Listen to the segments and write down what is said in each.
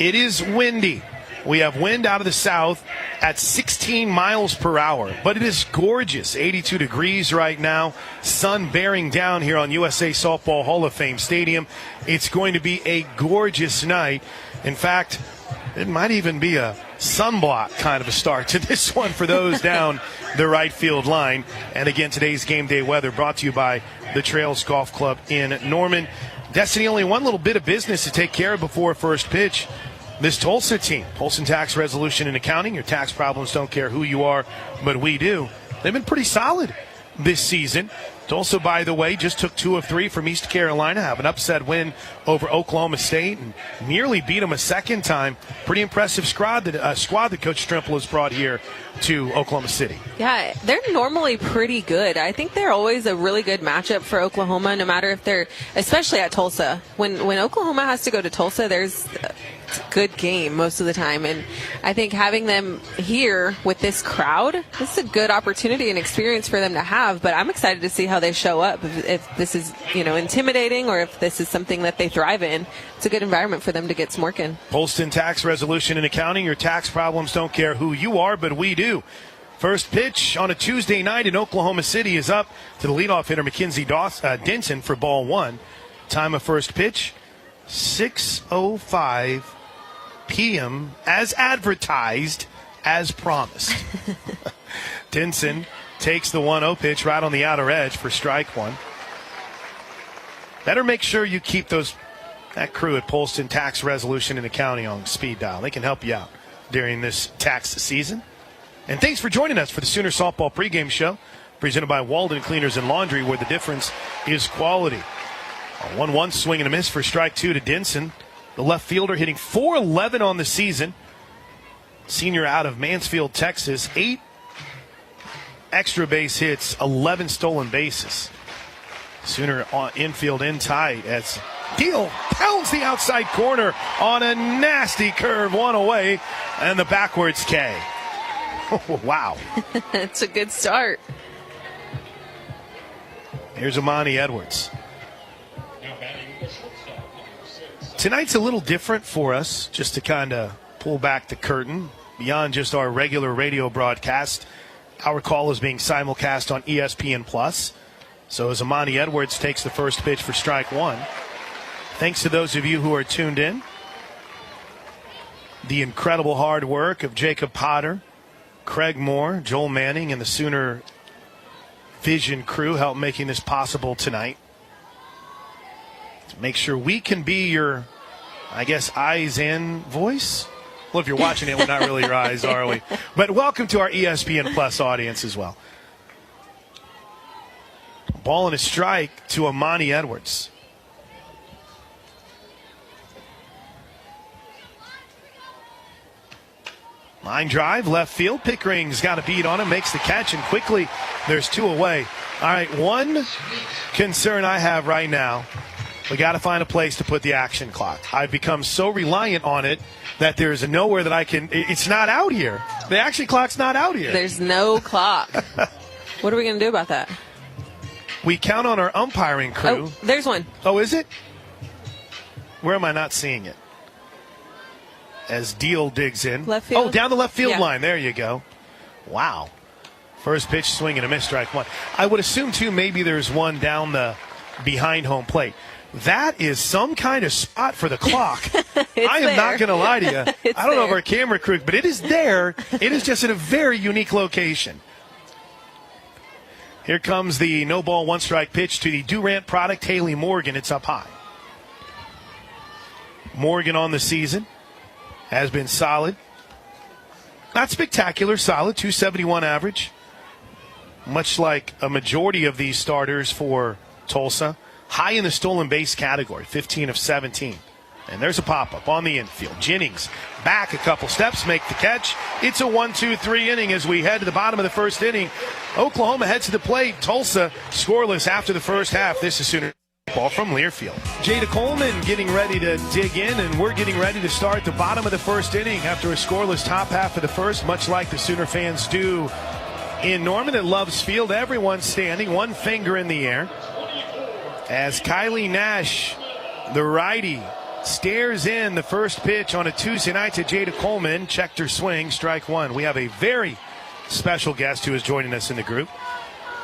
It is windy. We have wind out of the south at 16 miles per hour, but it is gorgeous. 82 degrees right now. Sun bearing down here on USA Softball Hall of Fame Stadium. It's going to be a gorgeous night. In fact, it might even be a sunblock kind of a start to this one for those down the right field line. And again, today's game day weather brought to you by the Trails Golf Club in Norman. Destiny, only one little bit of business to take care of before first pitch. This Tulsa team, Polson Tax Resolution and Accounting, your tax problems don't care who you are, but we do. They've been pretty solid this season. Tulsa, by the way, just took 2 of 3 from East Carolina, have an upset win over Oklahoma State, and nearly beat them a second time. Pretty impressive squad that Coach Strimple has brought here to Oklahoma City. Yeah, they're normally pretty good. I think they're always a really good matchup for Oklahoma, no matter if they're, especially at Tulsa. When Oklahoma has to go to Tulsa, there's a good game most of the time. And I think having them here with this crowd, this is a good opportunity and experience for them to have. But I'm excited to see how they show up. If this is, intimidating, or if this is something that they thrive in. It's a good environment for them to get some work in. Polson Tax Resolution and Accounting. Your tax problems don't care who you are, but we do. First pitch on a Tuesday night in Oklahoma City is up to the leadoff hitter, Mackenzie Denson, for ball 1. Time of first pitch, 6:05 p.m. as advertised, as promised. Denson takes the 1-0 pitch right on the outer edge for strike 1. Better make sure you keep that crew at Polson Tax Resolution and Accounting on speed dial. They can help you out during this tax season. And thanks for joining us for the Sooner Softball pregame show, presented by Walden Cleaners and Laundry, where the difference is quality. A 1-1 swing and a miss for strike 2 to Denson. The left fielder hitting .411 on the season. Senior out of Mansfield, Texas. 8 extra base hits, 11 stolen bases. Sooner on infield in tight as Deal pounds the outside corner on a nasty curve, one away, and the backwards K. Oh, wow. It's a good start. Here's Amani Edwards. Tonight's a little different for us, just to kind of pull back the curtain. Beyond just our regular radio broadcast, our call is being simulcast on ESPN+. So as Amani Edwards takes the first pitch for strike 1, thanks to those of you who are tuned in, the incredible hard work of Jacob Potter, Craig Moore, Joel Manning, and the Sooner Vision crew helped making this possible tonight. To make sure we can be your, eyes and voice. Well, if you're watching it, we're not really your eyes, are we? But welcome to our ESPN Plus audience as well. Ball and a strike to Amani Edwards. Line drive, left field. Pickering's got a beat on him, makes the catch, and quickly there's 2 away. All right, one concern I have right now, we got to find a place to put the action clock. I've become so reliant on it that there's nowhere that I can, it's not out here. The action clock's not out here. There's no clock. What are we going to do about that? We count on our umpiring crew. Oh, there's one. Oh, is it? Where am I not seeing it? As Deal digs in. Left field? Oh, down the left field Yeah. line. There you go. Wow. First pitch swing and a miss, strike 1. I would assume, too, maybe there's one down the behind home plate. That is some kind of spot for the clock. I am not going to lie to you. I don't know if our camera crew, but it is there. It is just in a very unique location. Here comes the no ball, 1 strike pitch to the Durant product, Haley Morgan. It's up high. Morgan on the season has been solid. Not spectacular, solid, 271 average. Much like a majority of these starters for Tulsa. High in the stolen base category, 15 of 17. And there's a pop-up on the infield. Jennings back a couple steps, make the catch. It's a 1-2-3 inning as we head to the bottom of the first inning. Oklahoma heads to the plate. Tulsa scoreless after the first half. This is Sooner ball from Learfield. Jada Coleman getting ready to dig in, and we're getting ready to start the bottom of the first inning after a scoreless top half of the first, much like the Sooner fans do in Norman at Love's Field. Everyone standing, one finger in the air. As Kylie Nash, the righty, Stares in the first pitch on a Tuesday night to Jada Coleman. Checked her swing, strike one. We have a very special guest who is joining us in the group.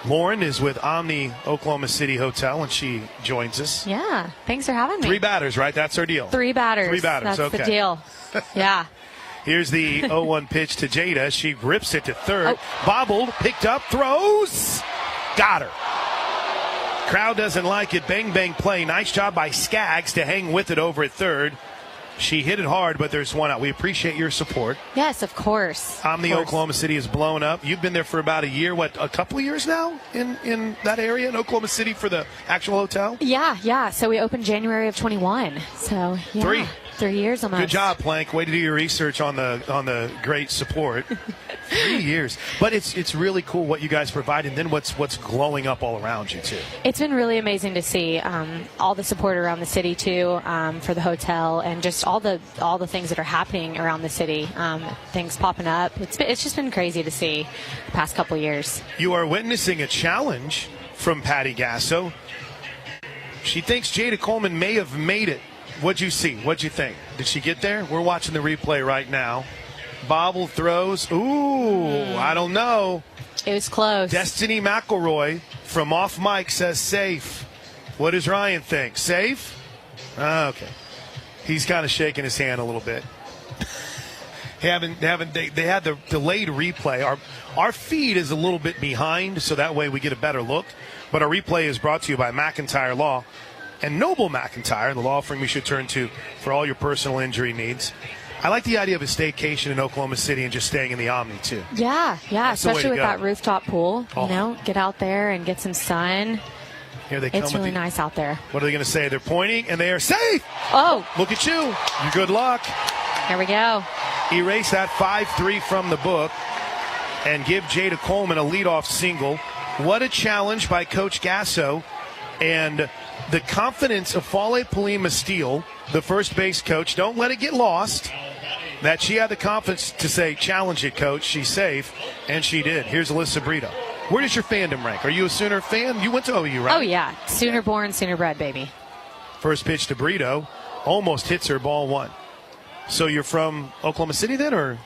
Lauren is with Omni Oklahoma City Hotel, and she joins us. Yeah, thanks for having me. 3 batters, right? That's our deal. 3 batters. 3 batters, That's okay. the deal. Yeah. Here's the 0-1 pitch to Jada. She rips it to third. Bobbled, picked up, throws. Got her. Crowd doesn't like it. Bang, bang play. Nice job by Skaggs to hang with it over at third. She hit it hard, but there's one out. We appreciate your support. Yes, of course. Omni Oklahoma City is blown up. You've been there for about a year, a couple of years now in that area in Oklahoma City for the actual hotel? Yeah. So we opened January of 21. So, yeah. 3 years almost. Good job, Plank. Way to do your research on the great support. 3 years. But it's really cool what you guys provide, and then what's glowing up all around you, too. It's been really amazing to see all the support around the city, too, for the hotel, and just all the things that are happening around the city, things popping up. It's just been crazy to see the past couple years. You are witnessing a challenge from Patty Gasso. She thinks Jada Coleman may have made it. What'd you see? What'd you think? Did she get there? We're watching the replay right now. Bobble throws. Ooh, I don't know. It was close. Destiny McElroy from off mic says safe. What does Ryan think? Safe? Okay. He's kind of shaking his hand a little bit. They had the delayed replay. Our feed is a little bit behind, so that way we get a better look. But our replay is brought to you by McIntyre Law. And Noble McIntyre, the law firm you should turn to for all your personal injury needs. I like the idea of a staycation in Oklahoma City and just staying in the Omni, too. Yeah, especially with that rooftop pool. Oh. Get out there and get some sun. Here they come. It's really nice out there. What are they going to say? They're pointing, and they are safe. Oh. Look at you. Good luck. Here we go. Erase that 5-3 from the book and give Jada Coleman a leadoff single. What a challenge by Coach Gasso. And the confidence of Fale Palima Steele, the first base coach, don't let it get lost, that she had the confidence to say, challenge it, Coach. She's safe, and she did. Here's Alyssa Brito. Where does your fandom rank? Are you a Sooner fan? You went to OU, right? Oh, yeah. Sooner born, Sooner bred, baby. First pitch to Brito. Almost hits her, ball one. So you're from Oklahoma City then, or?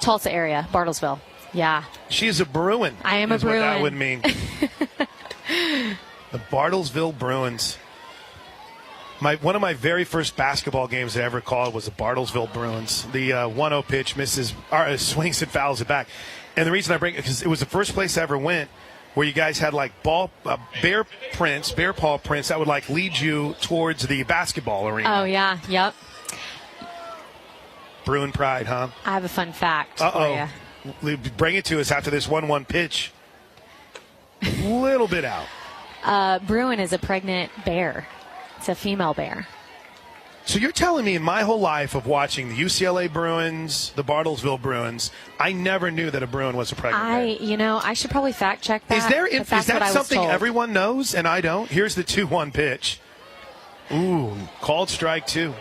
Tulsa area, Bartlesville. Yeah. She's a Bruin. I am a Bruin. What that would mean. The Bartlesville Bruins. One of my very first basketball games I ever called was the Bartlesville Bruins. The 1-0 pitch swings and fouls it back. And the reason I bring it, because it was the first place I ever went where you guys had like bear paw prints that would like lead you towards the basketball arena. Oh, yeah. Yep. Bruin pride, huh? I have a fun fact for you. Bring it to us after this 1-1 pitch. Little bit out. Bruin is a pregnant bear. It's a female bear. So you're telling me in my whole life of watching the UCLA Bruins, the Bartlesville Bruins, I never knew that a Bruin was a pregnant bear. I should probably fact check that. Is that something everyone knows and I don't? Here's the 2-1 pitch. Ooh, called strike two.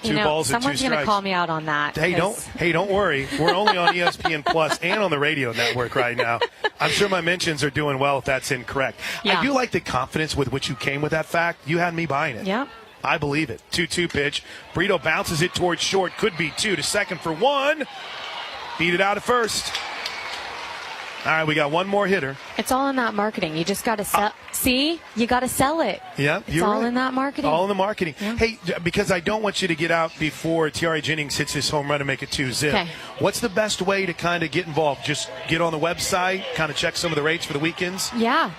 Two balls and 2 strikes. Someone's going to call me out on that. Hey, don't worry. We're only on ESPN Plus and on the radio network right now. I'm sure my mentions are doing well if that's incorrect. Yeah. I do like the confidence with which you came with that fact. You had me buying it. Yep. I believe it. 2-2 pitch. Brito bounces it towards short. Could be 2 to second for 1. Beat it out at first. All right, we got one more hitter. It's all in that marketing. You just got to sell. See? You got to sell it. Yeah, it's all in that marketing. All in the marketing. Yeah. Hey, because I don't want you to get out before Tiare Jennings hits his home run and make it 2-0. Okay. What's the best way to kind of get involved? Just get on the website, kind of check some of the rates for the weekends? Yeah.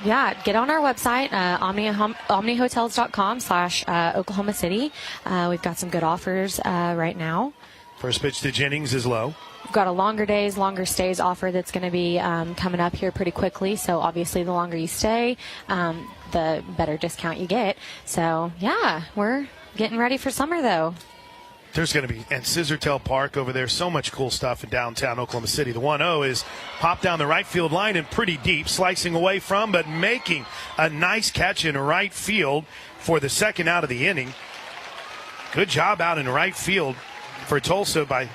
Get on our website, omnihotels.com/Oklahoma City. We've got some good offers right now. First pitch to Jennings is low. We've got a longer days, longer stays offer that's going to be coming up here pretty quickly. So obviously the longer you stay, the better discount you get. So, yeah, we're getting ready for summer, though. There's going to be, and Scissortail Park over there, so much cool stuff in downtown Oklahoma City. The 1-0 is popped down the right field line and pretty deep, slicing away from, but making a nice catch in right field for the second out of the inning. Good job out in right field. for Tulsa by,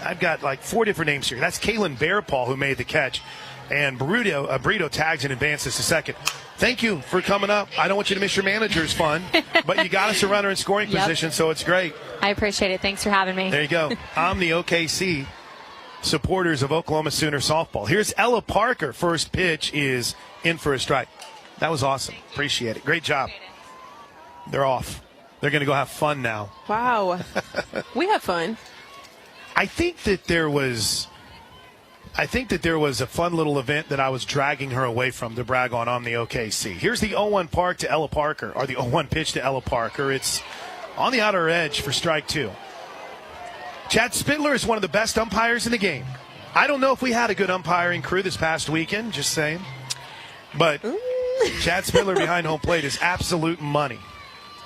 I've got like 4 different names here. That's Kalen Bearpaw who made the catch. And Brito tags and advances to second. Thank you for coming up. I don't want you to miss your manager's fun, but you got us a runner in scoring position, so it's great. I appreciate it. Thanks for having me. There you go. I'm the OKC supporters of Oklahoma Sooner softball. Here's Ella Parker. First pitch is in for a strike. That was awesome. Appreciate it. Great job. They're off. They're going to go have fun now. Wow. We have fun. I think that there was a fun little event that I was dragging her away from to brag on the OKC. Here's the 0-1 park to Ella Parker, or the 0-1 pitch to Ella Parker. It's on the outer edge for strike 2. Chad Spittler is one of the best umpires in the game. I don't know if we had a good umpiring crew this past weekend, just saying. But Chad Spittler behind home plate is absolute money.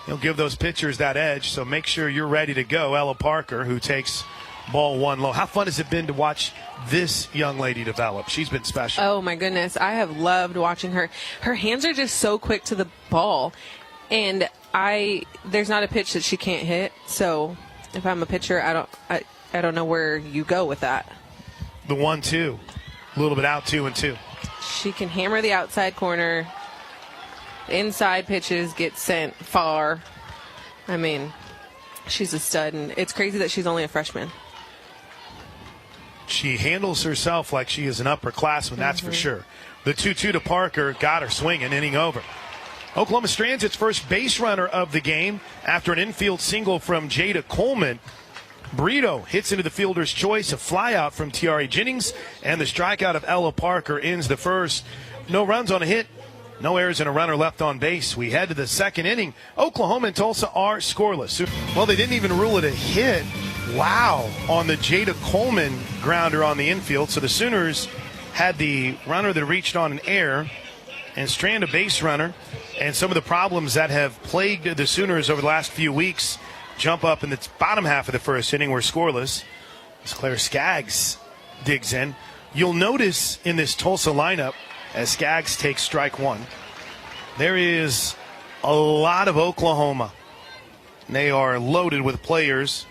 He'll give those pitchers that edge, so make sure you're ready to go. Ella Parker, who takes ball 1 low. How fun has it been to watch this young lady develop? She's been special. Oh, my goodness. I have loved watching her. Her hands are just so quick to the ball. And there's not a pitch that she can't hit. So if I'm a pitcher, I don't know where you go with that. The 1-2. A little bit out, 2-2. She can hammer the outside corner. Inside pitches get sent far. I mean, she's a stud. And it's crazy that she's only a freshman. She handles herself like she is an upperclassman, that's for sure. The 2-2 to Parker got her swinging, inning over. Oklahoma strands its first base runner of the game after an infield single from Jada Coleman. Brito hits into the fielder's choice, a flyout from Tiare Jennings, and the strikeout of Ella Parker ends the first. No runs on a hit, no errors, and a runner left on base. We head to the second inning. Oklahoma and Tulsa are scoreless. Well, they didn't even rule it a hit. Wow, on the Jada Coleman grounder on the infield. So the Sooners had the runner that reached on an error and strand a base runner. And some of the problems that have plagued the Sooners over the last few weeks jump up in the bottom half of the first inning. We're scoreless as Claire Skaggs digs in. You'll notice in this Tulsa lineup, as Skaggs takes strike 1, there is a lot of Oklahoma. They are loaded with players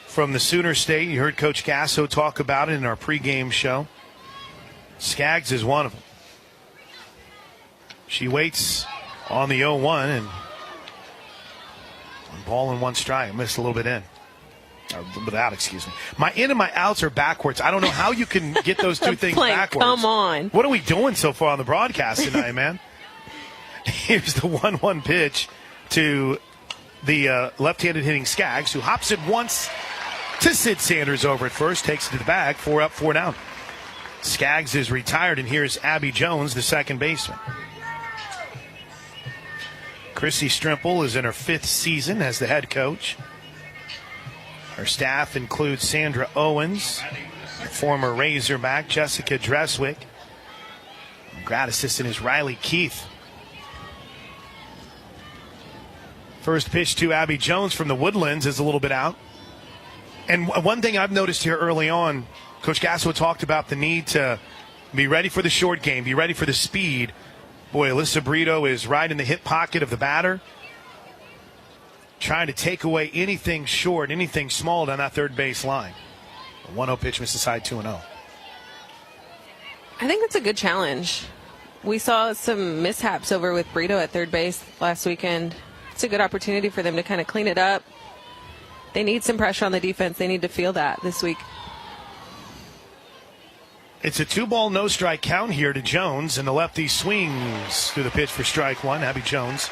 from the Sooner State. You heard Coach Gasso talk about it in our pregame show. Skaggs is one of them. She waits on the 0-1 and ball and 1 strike. Missed a little bit in. A little bit out, excuse me. My in and my outs are backwards. I don't know how you can get those two things backwards. Come on. What are we doing so far on the broadcast tonight, man? Here's the 1-1 pitch to the left-handed hitting Skaggs, who hops it once to Sid Sanders over at first, takes it to the bag, 4 up, 4 down. Skaggs is retired, and here's Abby Jones, the second baseman. Chrissy Strimple is in her 5th season as the head coach. Her staff includes Sandra Owens, former Razorback, Jessica Dreswick. Grad assistant is Riley Keith. First pitch to Abby Jones from the Woodlands is a little bit out. And one thing I've noticed here early on, Coach Gasso talked about the need to be ready for the short game, be ready for the speed. Boy, Alyssa Brito is right in the hip pocket of the batter, trying to take away anything short, anything small down that third base line. A 1-0 pitch, misses side 2-0. I think that's a good challenge. We saw some mishaps over with Brito at third base last weekend. It's a good opportunity for them to kind of clean it up. They need some pressure on the defense. They need to feel that this week. It's a 2-ball, no-strike count here to Jones, and the lefty swings through the pitch for strike 1, Abby Jones.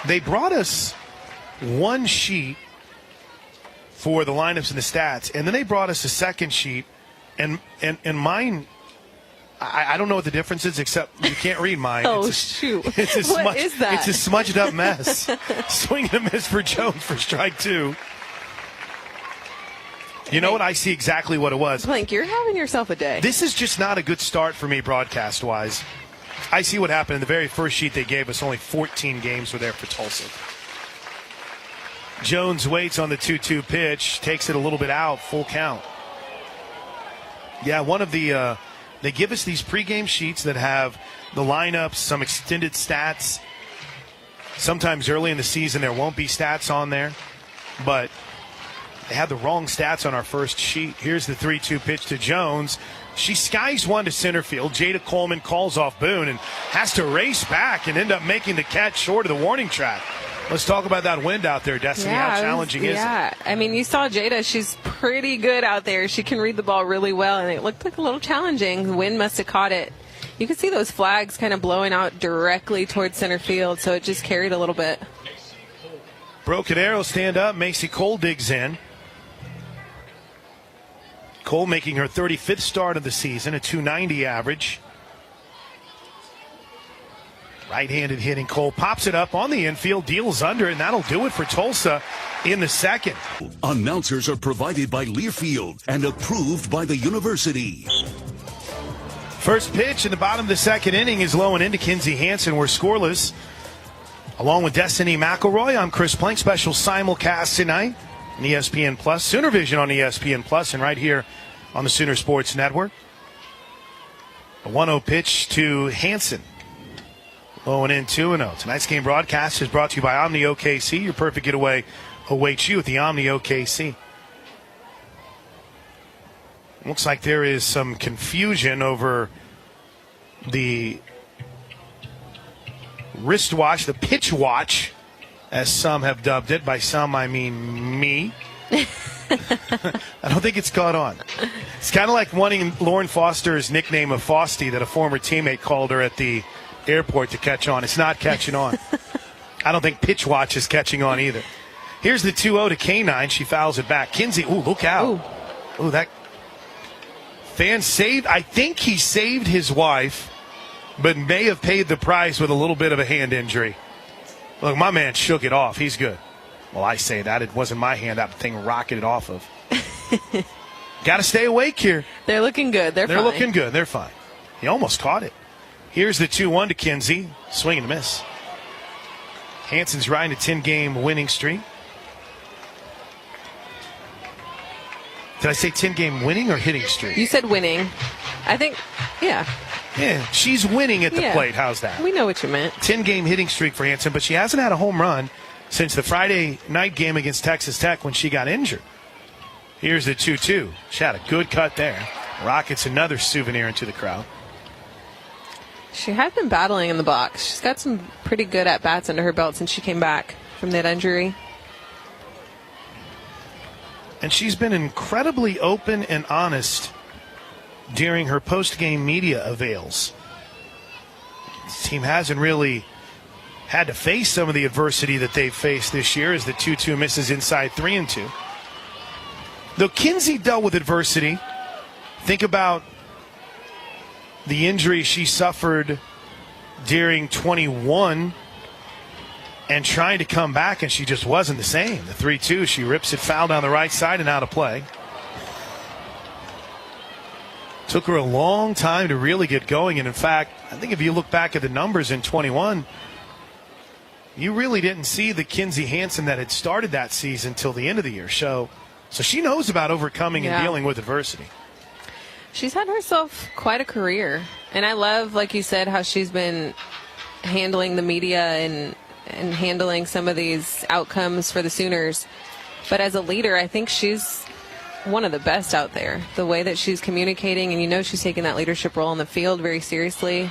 They brought us one sheet for the lineups and the stats, and then they brought us a second sheet, and mine, I don't know what the difference is, except you can't read mine. Shoot. What is that? It's a smudged up mess. Swing and a miss for Jones for strike 2. You know what? I see exactly what it was. Blink, you're having yourself a day. This is just not a good start for me broadcast-wise. I see what happened in the very first sheet they gave us. Only 14 games were there for Tulsa. Jones waits on the 2-2 pitch, takes it a little bit out, full count. Yeah, one of the they give us these pregame sheets that have the lineups, some extended stats. Sometimes early in the season there won't be stats on there, but They had the wrong stats on our first sheet. Here's the 3-2 pitch to Jones. She skies one to center field. Jada Coleman calls off Boone and has to race back and end up making the catch short of the warning track. Let's talk about that wind out there, Destiny. How challenging is it? Yeah, I mean, you saw Jada. She's pretty good out there. She can read the ball really well, and it looked like a little challenging. The wind must have caught it. You can see those flags kind of blowing out directly towards center field, so it just carried a little bit. Broken arrow stand up. Macy Cole digs in. Cole making her 35th start of the season, a .290 average. Right-handed hitting. Cole pops it up on the infield, deals under, and that'll do it for Tulsa in the second. Announcers are provided by Learfield and approved by the university. First pitch in the bottom of the second inning is low and into Kinsey Hansen. We're scoreless. Along with Destiny McElroy, I'm Chris Plank. Special simulcast tonight on ESPN Plus, Sooner Vision on ESPN Plus, and right here on the Sooner Sports Network. A 1-0 pitch to Hansen. Low and in, 2-0. Tonight's game broadcast is brought to you by Omni OKC. Your perfect getaway awaits you at the Omni OKC. Looks like there is some confusion over the wristwatch, the pitch watch, as some have dubbed it. By some, I mean me. I don't think it's caught on. It's kind of like wanting Lauren Foster's nickname of Fosty that a former teammate called her at the airport to catch on. It's not catching on. I don't think pitch watch is catching on either. Here's the 2-0 to K9. She fouls it back. Kinsey, look out. Ooh, that fan saved. I think he saved his wife, but may have paid the price with a little bit of a hand injury. Look, my man shook it off. He's good. Well, I say that. It wasn't my hand that thing rocketed off of. Got to stay awake here. They're looking good. They're fine. Looking good. They're fine. He almost caught it. Here's the 2-1 to Kinsey. Swing and a miss. Hansen's riding a 10-game winning streak. Did I say 10-game winning or hitting streak? You said winning. I think, yeah. Yeah, she's winning at the plate. How's that? We know what you meant. 10-game hitting streak for Hansen, but she hasn't had a home run since the Friday night game against Texas Tech when she got injured. Here's the 2-2. She had a good cut there. Rockets another souvenir into the crowd. She had been battling in the box. She's got some pretty good at-bats under her belt since she came back from that injury. And she's been incredibly open and honest during her post-game media avails. This team hasn't really had to face some of the adversity that they've faced this year as the 2-2 misses inside 3-2. Though Kinsey dealt with adversity, think about the injury she suffered during 21 and trying to come back, and she just wasn't the same. The 3-2, she rips it foul down the right side and out of play. Took her a long time to really get going, and in fact, I think if you look back at the numbers in 21, you really didn't see the Kinsey Hansen that had started that season till the end of the year. So she knows about overcoming and dealing with adversity. She's had herself quite a career. And I love, like you said, how she's been handling the media and handling some of these outcomes for the Sooners. But as a leader, I think she's one of the best out there. The way that she's communicating, and she's taking that leadership role on the field very seriously.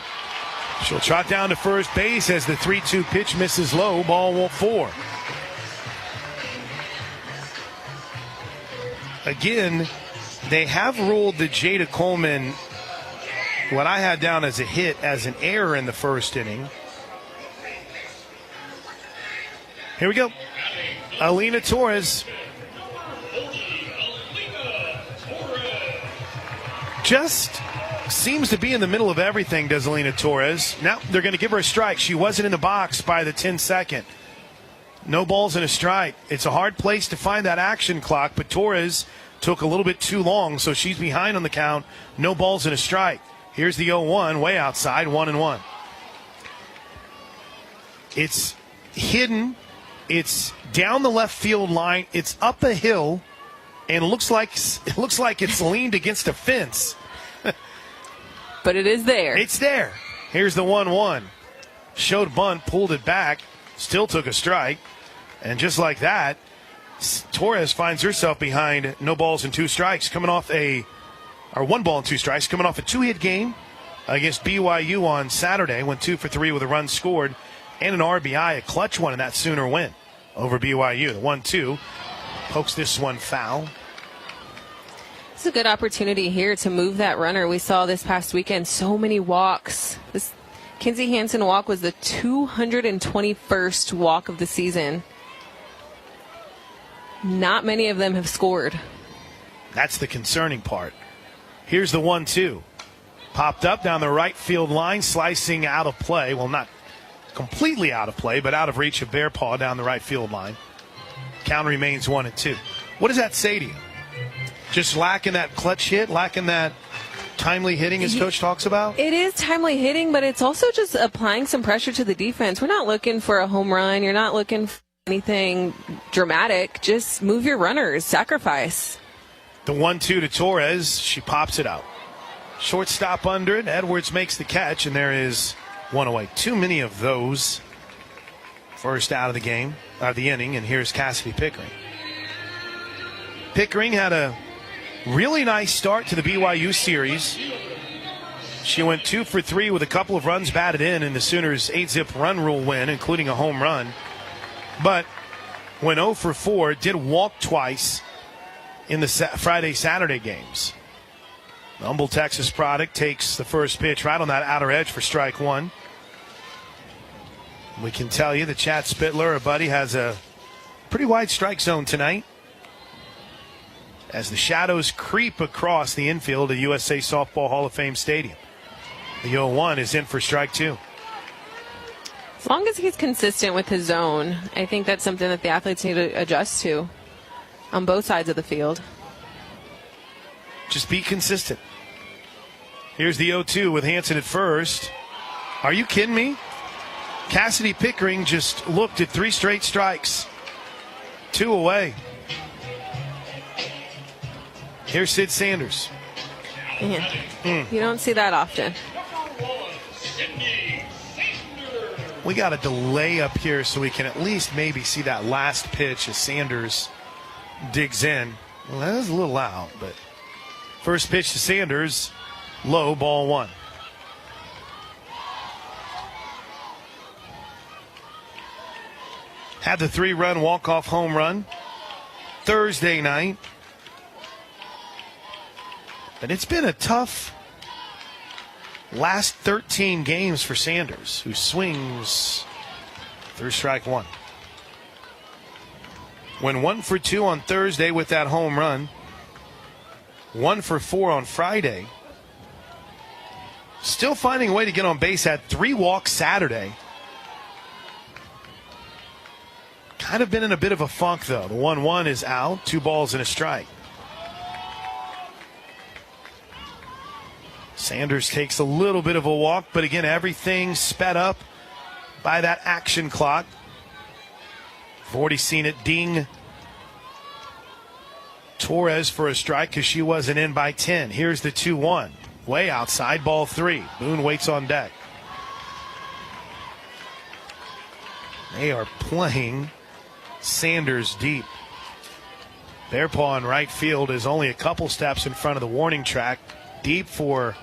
She'll trot down to first base as the 3-2 pitch misses low. Ball 4. Again, they have ruled the Jada Coleman, what I had down as a hit, as an error in the first inning. Here we go. Alina Torres. Just seems to be in the middle of everything, does Alina Torres. Now they're going to give her a strike. She wasn't in the box by the 10-second. No balls and a strike. It's a hard place to find that action clock, but Torres took a little bit too long, so she's behind on the count. No balls and a strike. Here's the 0-1, way outside, 1-1. It's hidden. It's down the left field line. It's up a hill, and it looks like it's leaned against a fence. But it is there. It's there. Here's the 1-1. Showed bunt, pulled it back, still took a strike. And just like that, Torres finds herself behind no balls and 2 strikes, coming off or 1 ball and 2 strikes, coming off a 2-hit game against BYU on Saturday. Went 2 for 3 with a run scored and an RBI, a clutch one in that Sooner win over BYU. The 1-2 pokes this one foul. It's a good opportunity here to move that runner. We saw this past weekend so many walks. This Kinsey Hansen walk was the 221st walk of the season. Not many of them have scored. That's the concerning part. Here's the 1-2. Popped up down the right field line, slicing out of play. Well, not completely out of play, but out of reach of Bearpaw down the right field line. Count remains 1-2. What does that say to you? Just lacking that clutch hit, lacking that timely hitting as Coach talks about? It is timely hitting, but it's also just applying some pressure to the defense. We're not looking for a home run. You're not looking for anything dramatic. Just move your runners. Sacrifice. The 1-2 to Torres. She pops it out. Shortstop under it. Edwards makes the catch, and there is 1 away. Too many of those. First out of the game, out of the inning, and here's Cassidy Pickering. Pickering had a really nice start to the BYU series. She went 2 for 3 with a couple of runs batted in the Sooners' 8-zip run rule win, including a home run. But went 0 for 4, did walk twice in the Friday-Saturday games. The Humble, Texas product takes the first pitch right on that outer edge for strike 1. We can tell you that Chad Spittler, our buddy, has a pretty wide strike zone tonight as the shadows creep across the infield of USA Softball Hall of Fame Stadium. The 0-1 is in for strike 2. As long as he's consistent with his zone, I think that's something that the athletes need to adjust to on both sides of the field. Just be consistent. Here's the 0-2 with Hansen at first. Are you kidding me? Cassidy Pickering just looked at 3 straight strikes. 2 away. Here's Sid Sanders. Man, you don't see that often. We got a delay up here so we can at least maybe see that last pitch as Sanders digs in. Well, that was a little loud, but first pitch to Sanders, low, ball 1. Had the 3-run walk-off home run Thursday night. But it's been a tough last 13 games for Sanders, who swings through strike 1. Went 1 for 2 on Thursday with that home run. 1 for 4 on Friday. Still finding a way to get on base. Had 3 walks Saturday. Kind of been in a bit of a funk, though. The 1-1 is out. 2 balls and a strike. Sanders takes a little bit of a walk, but again, everything sped up by that action clock. I've already seen it ding Torres for a strike because she wasn't in by 10. Here's the 2-1. Way outside, ball 3. Boone waits on deck. They are playing Sanders deep. Bearpaw in right field is only a couple steps in front of the warning track. Deep for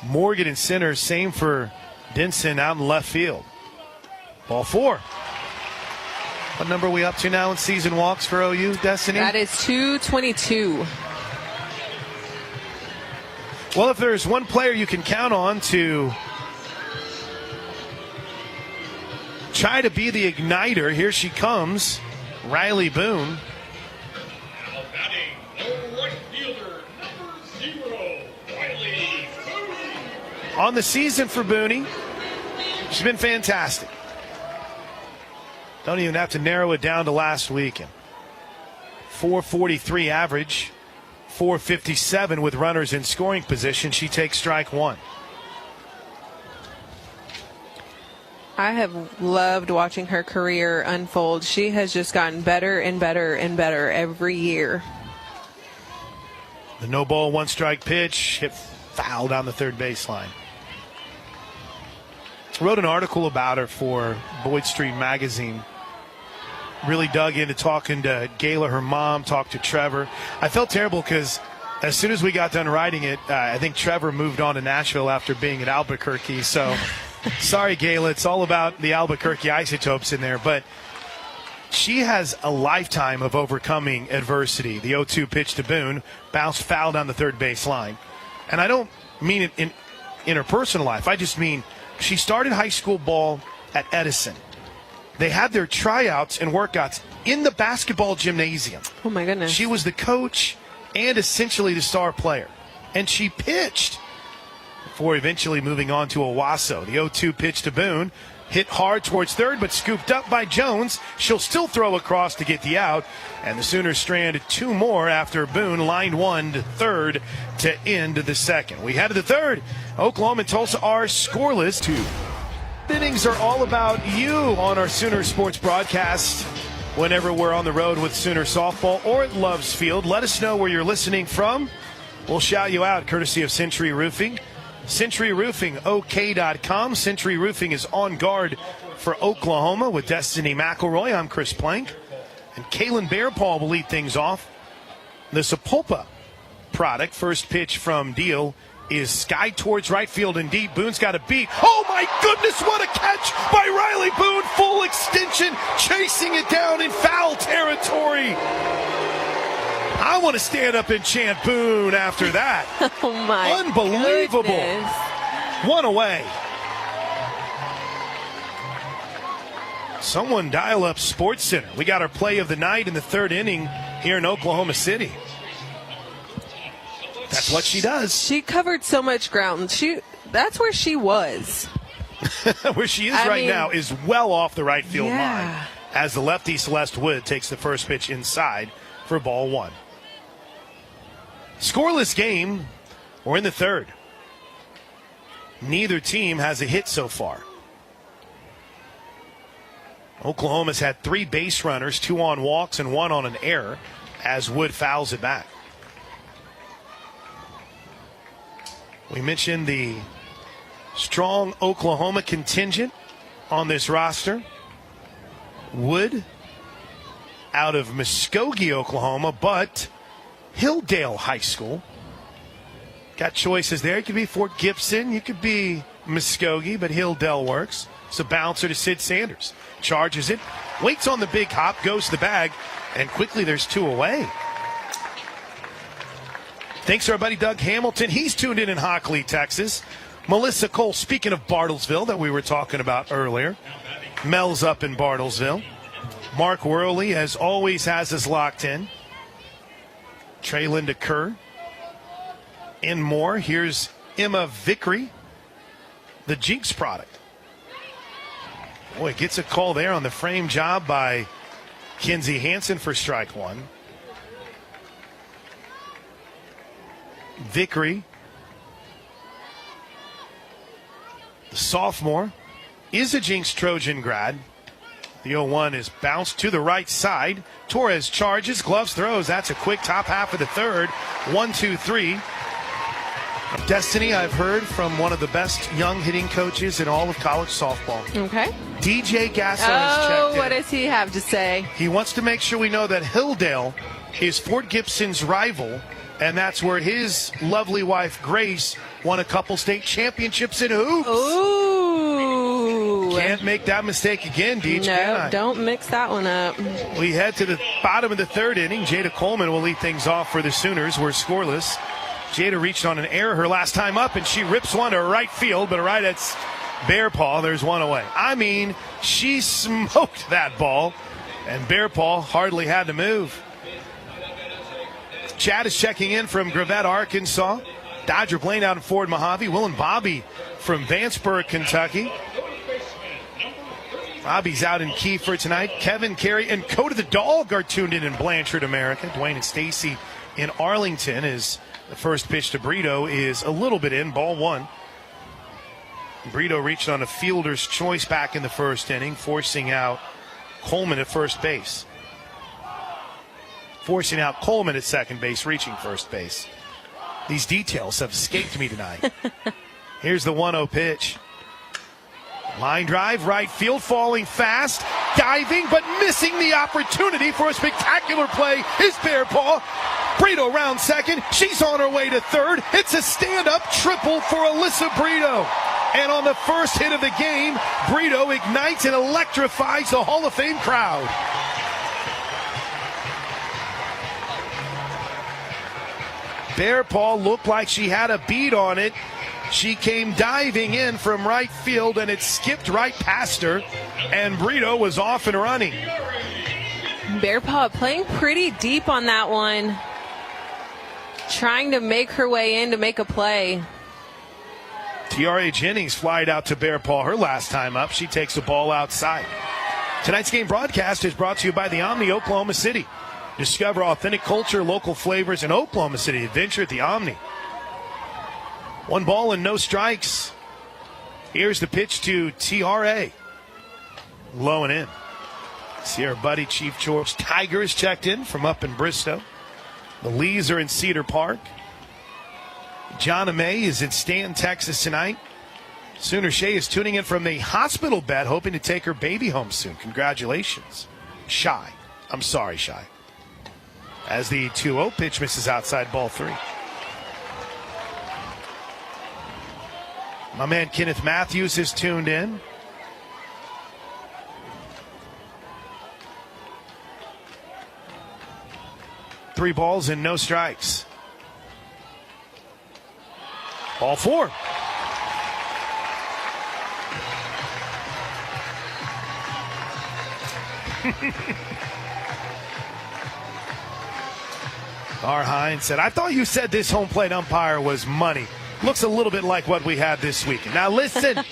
Morgan in center. Same for Denson out in left field. Ball 4. What number are we up to now in season walks for OU, Destiny? That is 222. Well, if there's one player you can count on to try to be the igniter, here she comes, Riley Boone. Now batting, the right fielder, number 0, Riley Boone. On the season for Booney, she's been fantastic. Don't even have to narrow it down to last weekend. 443 average, 457 with runners in scoring position. She takes strike 1. I have loved watching her career unfold. She has just gotten better and better and better every year. The no ball, 1 strike pitch, hit foul down the third baseline. I wrote an article about her for Boyd Street Magazine really dug into talking to Gayla, her mom, talked to Trevor. I felt terrible because as soon as we got done writing it, I think Trevor moved on to Nashville after being at Albuquerque. So sorry, Gayla. It's all about the Albuquerque Isotopes in there. But she has a lifetime of overcoming adversity. The 0-2 pitch to Boone, bounced foul down the third base line. And I don't mean it in her personal life. I just mean she started high school ball at Edison. They had their tryouts and workouts in the basketball gymnasium. Oh, my goodness. She was the coach and essentially the star player. And she pitched before eventually moving on to Owasso. The 0-2 pitch to Boone. Hit hard towards third, but scooped up by Jones. She'll still throw across to get the out. And the Sooners strand 2 more after Boone lined 1 to third to end the second. We head to the third. Oklahoma and Tulsa are scoreless. 2 innings are all about you on our Sooner Sports broadcast. Whenever we're on the road with Sooner softball or at Loves Field, let us know where you're listening from. We'll shout you out courtesy of Century Roofing. CenturyRoofingOK.com. Century Roofing is on guard for Oklahoma with Destiny McElroy. I'm Chris Plank. And Kalen Bearpaw will lead things off. The Sapulpa product, first pitch from Deal, is sky towards right field and deep. Boone's got a beat. Oh, my goodness, what a catch by Riley Boone. Full extension, chasing it down in foul territory. I want to stand up and chant Boone after that. Oh, my Unbelievable. goodness. 1 away. Someone dial up Sports Center. We got our play of the night in the third inning here in Oklahoma City. That's what she does. She covered so much ground. That's where she was. Where she is now is well off the right field line as the lefty Celeste Wood takes the first pitch inside for ball 1. Scoreless game. We're in the third. Neither team has a hit so far. Oklahoma's had 3 base runners, 2 on walks and 1 on an error as Wood fouls it back. We mentioned the strong Oklahoma contingent on this roster. Wood out of Muskogee, Oklahoma, but Hilldale High School. Got choices there. You could be Fort Gibson. You could be Muskogee, but Hilldale works. It's a bouncer to Sid Sanders. Charges it. Waits on the big hop. Goes to the bag. And quickly there's 2 away. Thanks to our buddy Doug Hamilton. He's tuned in Hockley, Texas. Melissa Cole, speaking of Bartlesville that we were talking about earlier. Mel's up in Bartlesville. Mark Worley, as always, has us locked in. Traylon Kerr. And more. Here's Emma Vickery, the Jinx product. Boy, gets a call there on the frame job by Kinsey Hansen for strike 1. Vickery, the sophomore, is a Jinx Trojan grad. The 0-1 is bounced to the right side. Torres charges, gloves, throws. That's a quick top half of the third. 1-2-3. Destiny, I've heard from one of the best young hitting coaches in all of college softball. Okay. DJ Gasso has checked in. What does he have to say? He wants to make sure we know that Hilldale is Fort Gibson's rival, and that's where his lovely wife, Grace, won a couple state championships in hoops. Ooh. Can't make that mistake again, Deej. No, don't mix that one up. We head to the bottom of the third inning. Jada Coleman will lead things off for the Sooners. We're scoreless. Jada reached on an error her last time up, and she rips one to right field, but right at Bearpaw, there's 1 away. I mean, she smoked that ball, and Bearpaw hardly had to move. Chad is checking in from Gravette, Arkansas. Dodger Blaine out in Ford Mojave. Will and Bobby from Vanceburg, Kentucky. Bobby's out in Kiefer tonight. Kevin, Carey, and Coda the Dog are tuned in Blanchard, America. Dwayne and Stacy in Arlington is the first pitch to Brito is a little bit in, ball 1. Brito reached on a fielder's choice back in the first inning, forcing out Coleman at first base. Forcing out Coleman at second base, reaching first base. These details have escaped me tonight. Here's the 1-0 pitch. Line drive, right field, falling fast. diving, but missing the opportunity for a spectacular play is Bear Paw. Brito round second. She's on her way to third. It's a stand-up triple for Alyssa Brito. And on the first hit of the game, Brito ignites and electrifies the Hall of Fame crowd. Bear Paw looked like she had a bead on it. She came diving in from right field, and it skipped right past her, and Brito was off and running. Bear Paw playing pretty deep on that one, trying to make her way in to make a play. Tiare Jennings flied out to Bear Paw her last time up. She takes the ball outside. Tonight's game broadcast is brought to you by the Omni Oklahoma City. Discover authentic culture, local flavors, and Oklahoma City adventure at the Omni. 1 ball and no strikes. Here's the pitch to TRA. Low and in. See our buddy Chief George Tiger is checked in from up in Bristow. The Lees are in Cedar Park. John May is in Stanton, Texas tonight. Sooner Shea is tuning in from the hospital bed, hoping to take her baby home soon. Congratulations. Shy. I'm sorry, Shy. As the 2-0 pitch misses outside, ball 3. My man Kenneth Matthews is tuned in. Three balls and no strikes. Ball 4. R. Hines said, I thought you said this home plate umpire was money. Looks a little bit like what we had this weekend. Now listen,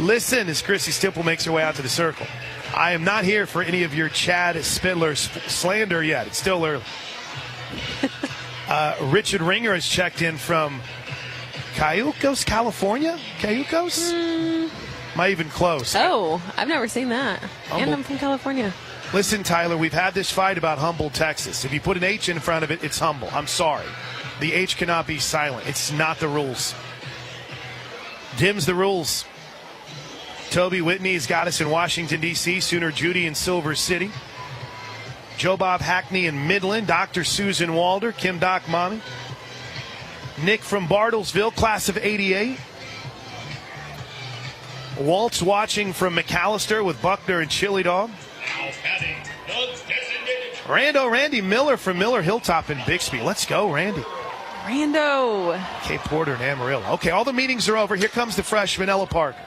listen as Chrissy Stipple makes her way out to the circle. I am not here for any of your Chad Spindler slander yet. It's still early. Richard Ringer has checked in from Cayucos, California? Cayucos? Am I even close? Oh, I've never seen that. And I'm from California. Listen, Tyler, we've had this fight about Humble, Texas. If you put an H in front of it, it's Humble. I'm sorry. The H cannot be silent. It's not the rules. Dim's the rules. Toby Whitney's got us in Washington, D.C., Sooner Judy in Silver City. Joe Bob Hackney in Midland, Dr. Susan Walder, Kim Doc Mommy. Nick from Bartlesville, class of 88. Walt's watching from McAllister with Buckner and Chili Dog. Randy Miller from Miller Hilltop in Bixby. Let's go, Randy. Rando. Cape Porter and Amarillo. Okay, all the meetings are over. Here comes the freshman, Ella Parker.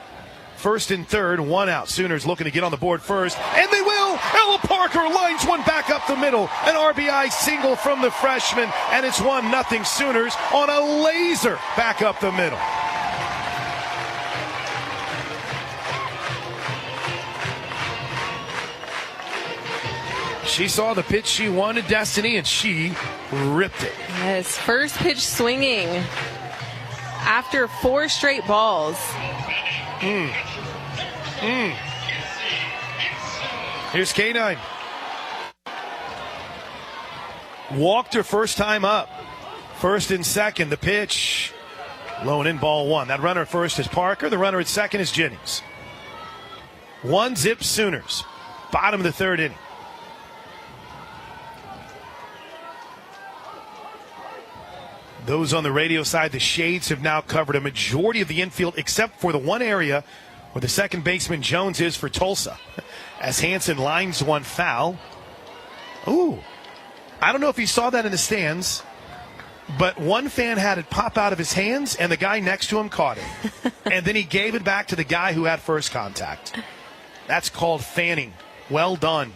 First and third, 1 out. Sooners looking to get on the board first, and they will. Ella Parker lines one back up the middle. An RBI single from the freshman, and it's 1-0 Sooners on a laser back up the middle. She saw the pitch she wanted, Destiny, and she ripped it. Yes, first pitch swinging after 4 straight balls. Here's K9. Walked her first time up. First and second, the pitch. Low and in, ball 1. That runner at first is Parker. The runner at second is Jennings. 1-0 Sooners. Bottom of the third inning. Those on the radio side, the Shades have now covered a majority of the infield except for the one area where the second baseman Jones is for Tulsa. As Hansen lines one foul. Ooh, I don't know if he saw that in the stands, but one fan had it pop out of his hands and the guy next to him caught it. And then he gave it back to the guy who had first contact. That's called fanning. Well done.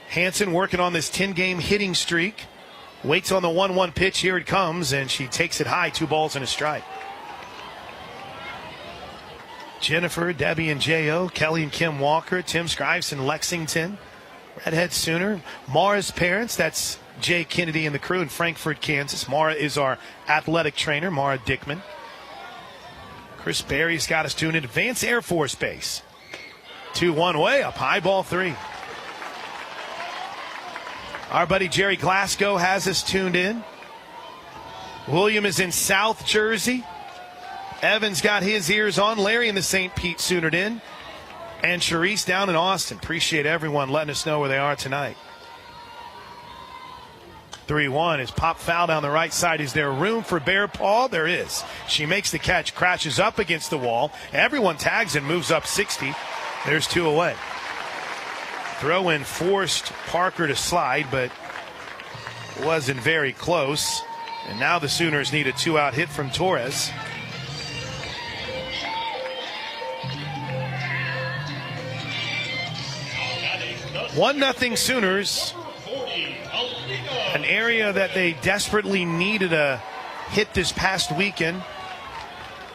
Hansen working on this 10-game hitting streak. Waits on the 1-1 pitch. Here it comes, and she takes it high. 2 balls and a strike. Jennifer, Debbie, and J.O., Kelly and Kim Walker, Tim Scrives in Lexington, Redhead Sooner. Mara's parents, that's Jay Kennedy and the crew in Frankfort, Kansas. Mara is our athletic trainer, Mara Dickman. Chris Berry's got us tuned in. Vance Air Force Base. 2-1 way up high, ball 3. Our buddy Jerry Glasgow has us tuned in. William is in South Jersey. Evan's got his ears on. Larry in the St. Pete Soonered in. And Charisse down in Austin. Appreciate everyone letting us know where they are tonight. 3-1 is pop foul down the right side. Is there room for Bear Paul? There is. She makes the catch, crashes up against the wall. Everyone tags and moves up 60. There's 2 away. Throw in forced Parker to slide, but wasn't very close. And now the Sooners need a 2-out hit from Torres. One nothing Sooners. An area that they desperately needed a hit this past weekend.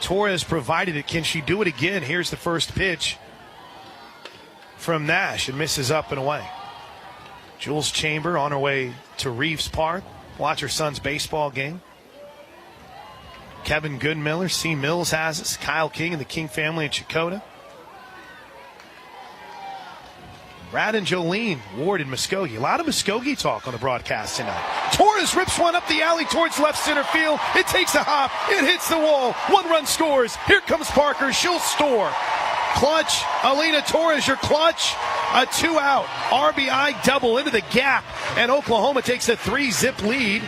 Torres provided it. Can she do it again? Here's the first pitch from Nash. It misses up and away. Jules Chamber on her way to Reeves Park. Watch her son's baseball game. Kevin Goodmiller, C. Mills has us. Kyle King and the King family in Chakotah. Brad and Jolene, Ward and Muskogee. A lot of Muskogee talk on the broadcast tonight. Torres rips one up the alley towards left center field. It takes a hop. It hits the wall. 1 run scores. Here comes Parker. She'll store. Clutch. Alina Torres, your clutch. A 2-out RBI double into the gap. And Oklahoma takes a 3-zip lead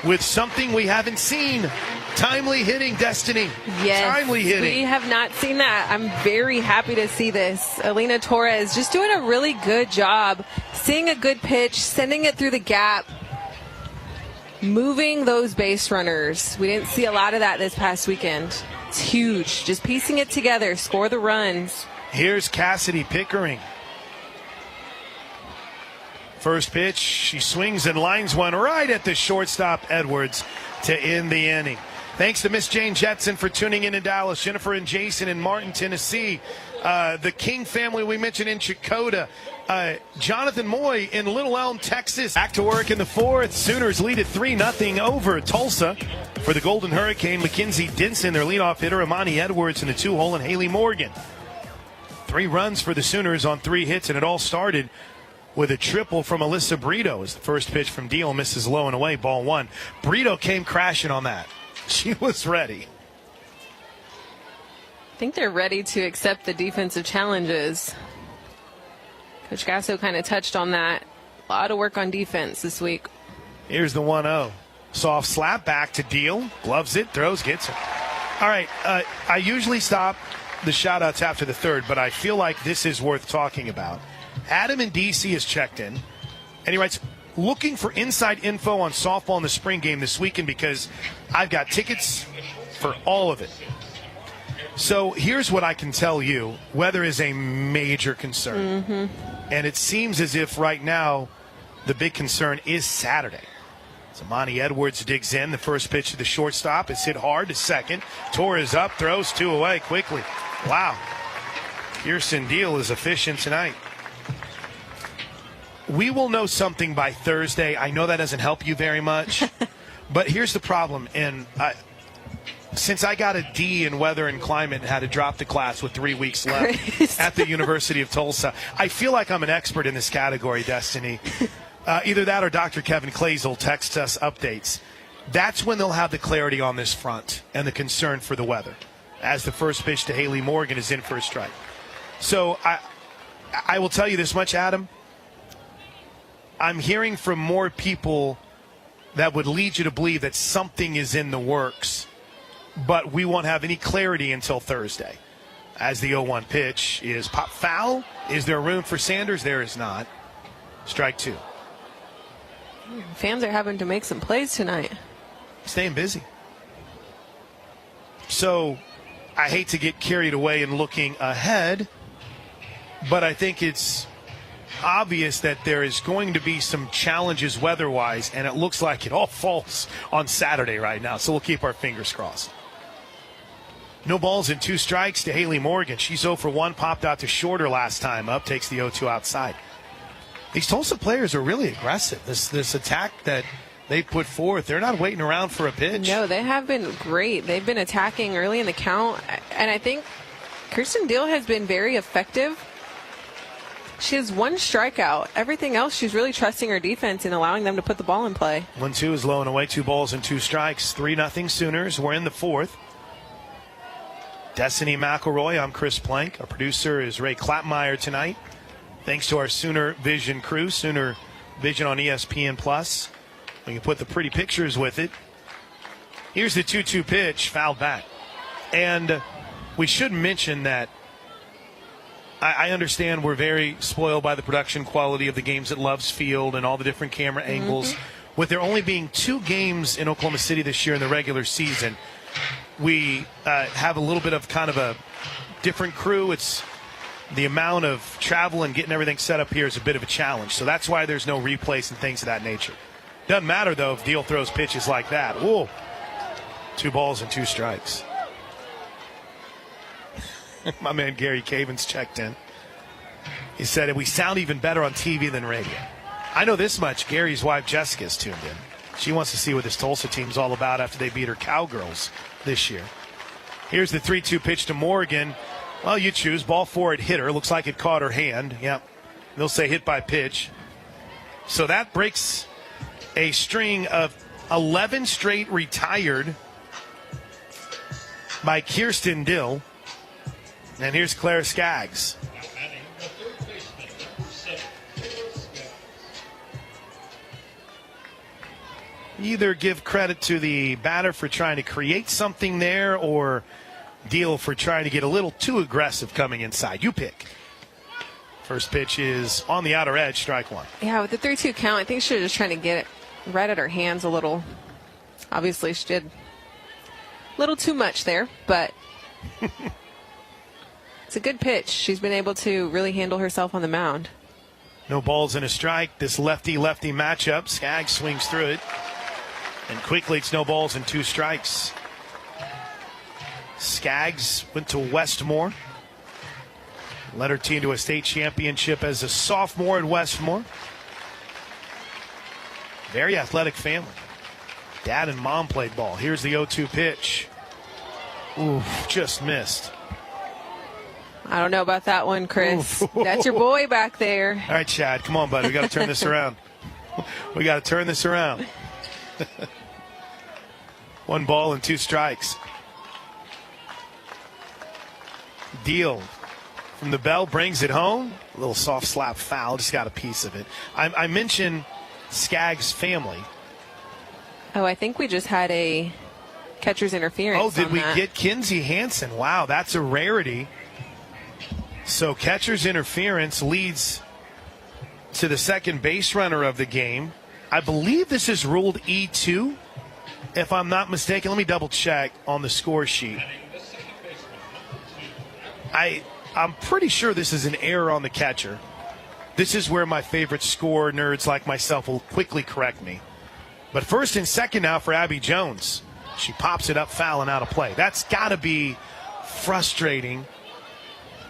with something we haven't seen. Timely hitting, Destiny. Yes, timely hitting. We have not seen that. I'm very happy to see this. Alina Torres just doing a really good job, seeing a good pitch, sending it through the gap, moving those base runners. We didn't see a lot of that this past weekend. It's huge. Just piecing it together, score the runs. Here's Cassidy Pickering. First pitch, she swings and lines one right at the shortstop Edwards to end the inning. Thanks to Miss Jane Jetson for tuning in Dallas. Jennifer and Jason in Martin, Tennessee. The King family we mentioned in Chakotah. Jonathan Moy in Little Elm, Texas. Back to work in the 4th. Sooners lead at 3-0 over Tulsa. For the Golden Hurricane, Mackenzie Denson, their leadoff hitter, Amani Edwards in the 2-hole, and Haley Morgan. 3 runs for the Sooners on 3 hits, and it all started with a triple from Alyssa Brito as the first pitch from Deal misses low and away, ball 1. Brito came crashing on that. She was ready. I think they're ready to accept the defensive challenges. Coach Gasso kind of touched on that. A lot of work on defense this week. Here's the 1-0. Soft slap back to Deal. Gloves it, throws, gets it. All right, I usually stop the shout-outs after the 3rd, but I feel like this is worth talking about. Adam in D.C. has checked in, and he writes, looking for inside info on softball in the spring game this weekend because I've got tickets for all of it. So here's what I can tell you. Weather is a major concern. Mm-hmm. And it seems as if right now the big concern is Saturday. So Amani Edwards digs in. The first pitch to the shortstop is hit hard to second. Torres up, throws 2 away quickly. Wow. Kirsten Deal is efficient tonight. We will know something by Thursday. I know that doesn't help you very much. But here's the problem. And since I got a D in weather and climate and had to drop the class with 3 weeks left at the University of Tulsa, I feel like I'm an expert in this category, Destiny. Either that or Dr. Kevin Clazel texts us updates. That's when they'll have the clarity on this front and the concern for the weather, as the first pitch to Haley Morgan is in for a strike. So I will tell you this much, Adam. I'm hearing from more people that would lead you to believe that something is in the works, but we won't have any clarity until Thursday. As the 0-1 pitch is pop foul. Is there room for Sanders? There is not. Strike 2. Fans are having to make some plays tonight. Staying busy. So I hate to get carried away in looking ahead, but I think it's obvious that there is going to be some challenges weather-wise, and it looks like it all falls on Saturday right now, so we'll keep our fingers crossed. No balls and 2 strikes to Haley Morgan. She's 0 for 1, popped out to shorter last time up, takes the 0-2 outside. These Tulsa players are really aggressive. This attack that they put forth, they're not waiting around for a pitch. No, they have been great. They've been attacking early in the count, and I think Kirsten Deal has been very effective. She has 1 strikeout. Everything else, she's really trusting her defense and allowing them to put the ball in play. 1-2 is low and away, 2 balls and 2 strikes. 3-0 Sooners. We're in the 4th. Destiny McElroy, I'm Chris Plank. Our producer is Ray Klappmeyer tonight. Thanks to our Sooner Vision crew, Sooner Vision on ESPN+. We can put the pretty pictures with it. Here's the 2-2 pitch, fouled back. And we should mention that I understand we're very spoiled by the production quality of the games at Love's Field and all the different camera angles. With there only being 2 games in Oklahoma City this year in the regular season, we have a little bit of kind of a different crew. It's the amount of travel and getting everything set up here is a bit of a challenge. So that's why there's no replays and things of that nature. Doesn't matter, though, if Deal throws pitches like that. Ooh, 2 balls and 2 strikes. My man Gary Cavens checked in. He said, we sound even better on TV than radio. I know this much. Gary's wife, Jessica's tuned in. She wants to see what this Tulsa team's all about after they beat her Cowgirls this year. Here's the 3-2 pitch to Morgan. Well, you choose. Ball forward hitter. Looks like it caught her hand. Yep. They'll say hit by pitch. So that breaks a string of 11 straight retired by Kirsten Dill. And here's Claire Skaggs. Either give credit to the batter for trying to create something there or Deal for trying to get a little too aggressive coming inside. You pick. First pitch is on the outer edge, strike 1. Yeah, with the 3-2 count, I think she was just trying to get it right at her hands a little. Obviously, she did a little too much there, but it's a good pitch. She's been able to really handle herself on the mound. No balls and a strike. This lefty-lefty matchup. Skaggs swings through it. And quickly it's no balls and 2 strikes. Skaggs went to Westmore. Led her team to a state championship as a sophomore at Westmore. Very athletic family. Dad and mom played ball. Here's the 0-2 pitch. Ooh, just missed. I don't know about that one, Chris. That's your boy back there. All right, Chad, come on, buddy. We got to turn this around. We got to turn this around. 1 ball and 2 strikes. Deal from the bell brings it home. A little soft slap foul. Just got a piece of it. I mentioned Skaggs' family. Oh, I think we just had a catcher's interference. Oh, did we that. get Kinsey Hansen? Wow, that's a rarity. So catcher's interference leads to the second base runner of the game. I believe this is ruled E2, if I'm not mistaken. Let me double check on the score sheet. I'm pretty sure this is an error on the catcher. This is where my favorite score nerds like myself will quickly correct me. But first and second now for Abby Jones. She pops it up, foul and out of play. That's got to be frustrating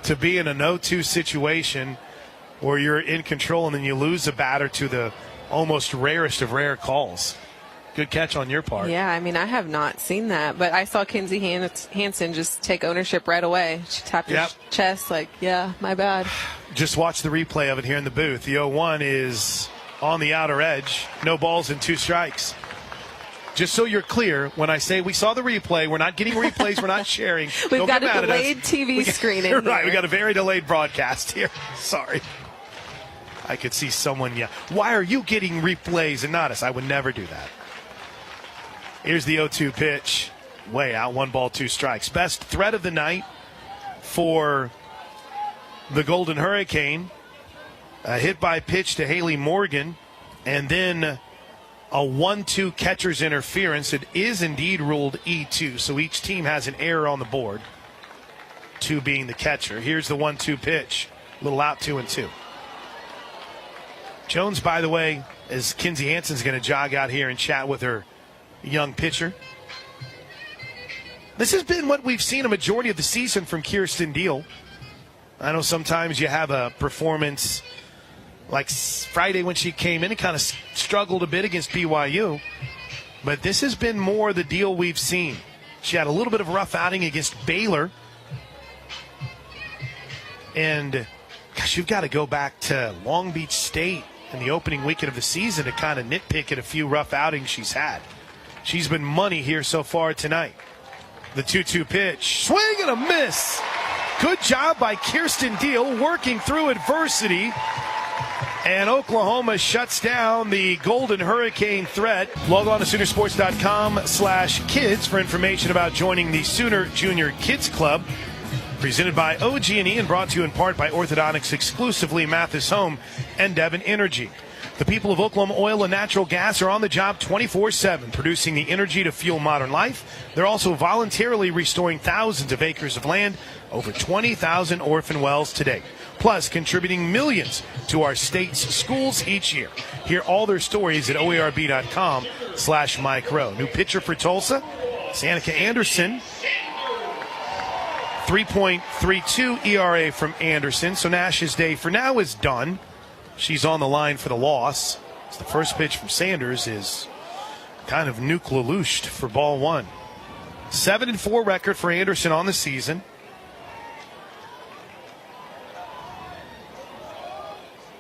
to be in a 0-2 situation where you're in control and then you lose a batter to the almost rarest of rare calls. Good catch on your part. Yeah, I mean, I have not seen that, but I saw Kinsey Hansen just take ownership right away. She tapped her chest like, yeah, my bad. Just watch the replay of it here in the booth. The 0-1 is on the outer edge. No balls and 2 strikes. Just so you're clear, when I say we saw the replay, we're not getting replays, we're not sharing. We've got a delayed TV screen in here. Right, we got a very delayed broadcast here. Sorry. I could see someone yell, why are you getting replays and not us? I would never do that. Here's the 0-2 pitch. Way out, 1 ball, 2 strikes. Best threat of the night for the Golden Hurricane. A hit by pitch to Haley Morgan. And then a 1-2 catcher's interference. It is indeed ruled E2, so each team has an error on the board. 2 being the catcher. Here's the 1-2 pitch. A little out, 2-2. Jones, by the way, as Kinsey Hansen's going to jog out here and chat with her young pitcher. This has been what we've seen a majority of the season from Kirsten Deal. I know sometimes you have a performance like Friday when she came in and kind of struggled a bit against BYU. But this has been more the Deal we've seen. She had a little bit of a rough outing against Baylor. And, gosh, you've got to go back to Long Beach State in the opening weekend of the season to kind of nitpick at a few rough outings she's had. She's been money here so far tonight. The 2-2 pitch. Swing and a miss. Good job by Kirsten Deal working through adversity. And Oklahoma shuts down the Golden Hurricane threat. Log on to Soonersports.com/kids for information about joining the Sooner Junior Kids Club. Presented by OG&E and brought to you in part by Orthodontics exclusively, Mathis Home, and Devon Energy. The people of Oklahoma Oil and Natural Gas are on the job 24/7, producing the energy to fuel modern life. They're also voluntarily restoring thousands of acres of land, over 20,000 orphan wells today, plus contributing millions to our state's schools each year. Hear all their stories at oerb.com/Mike Rowe. New pitcher for Tulsa, Sanika Anderson. 3.32 ERA from Anderson. So Nash's day for now is done. She's on the line for the loss. The first pitch from Sanders is kind of nuke lelouched for ball one. 7-4 record for Anderson on the season.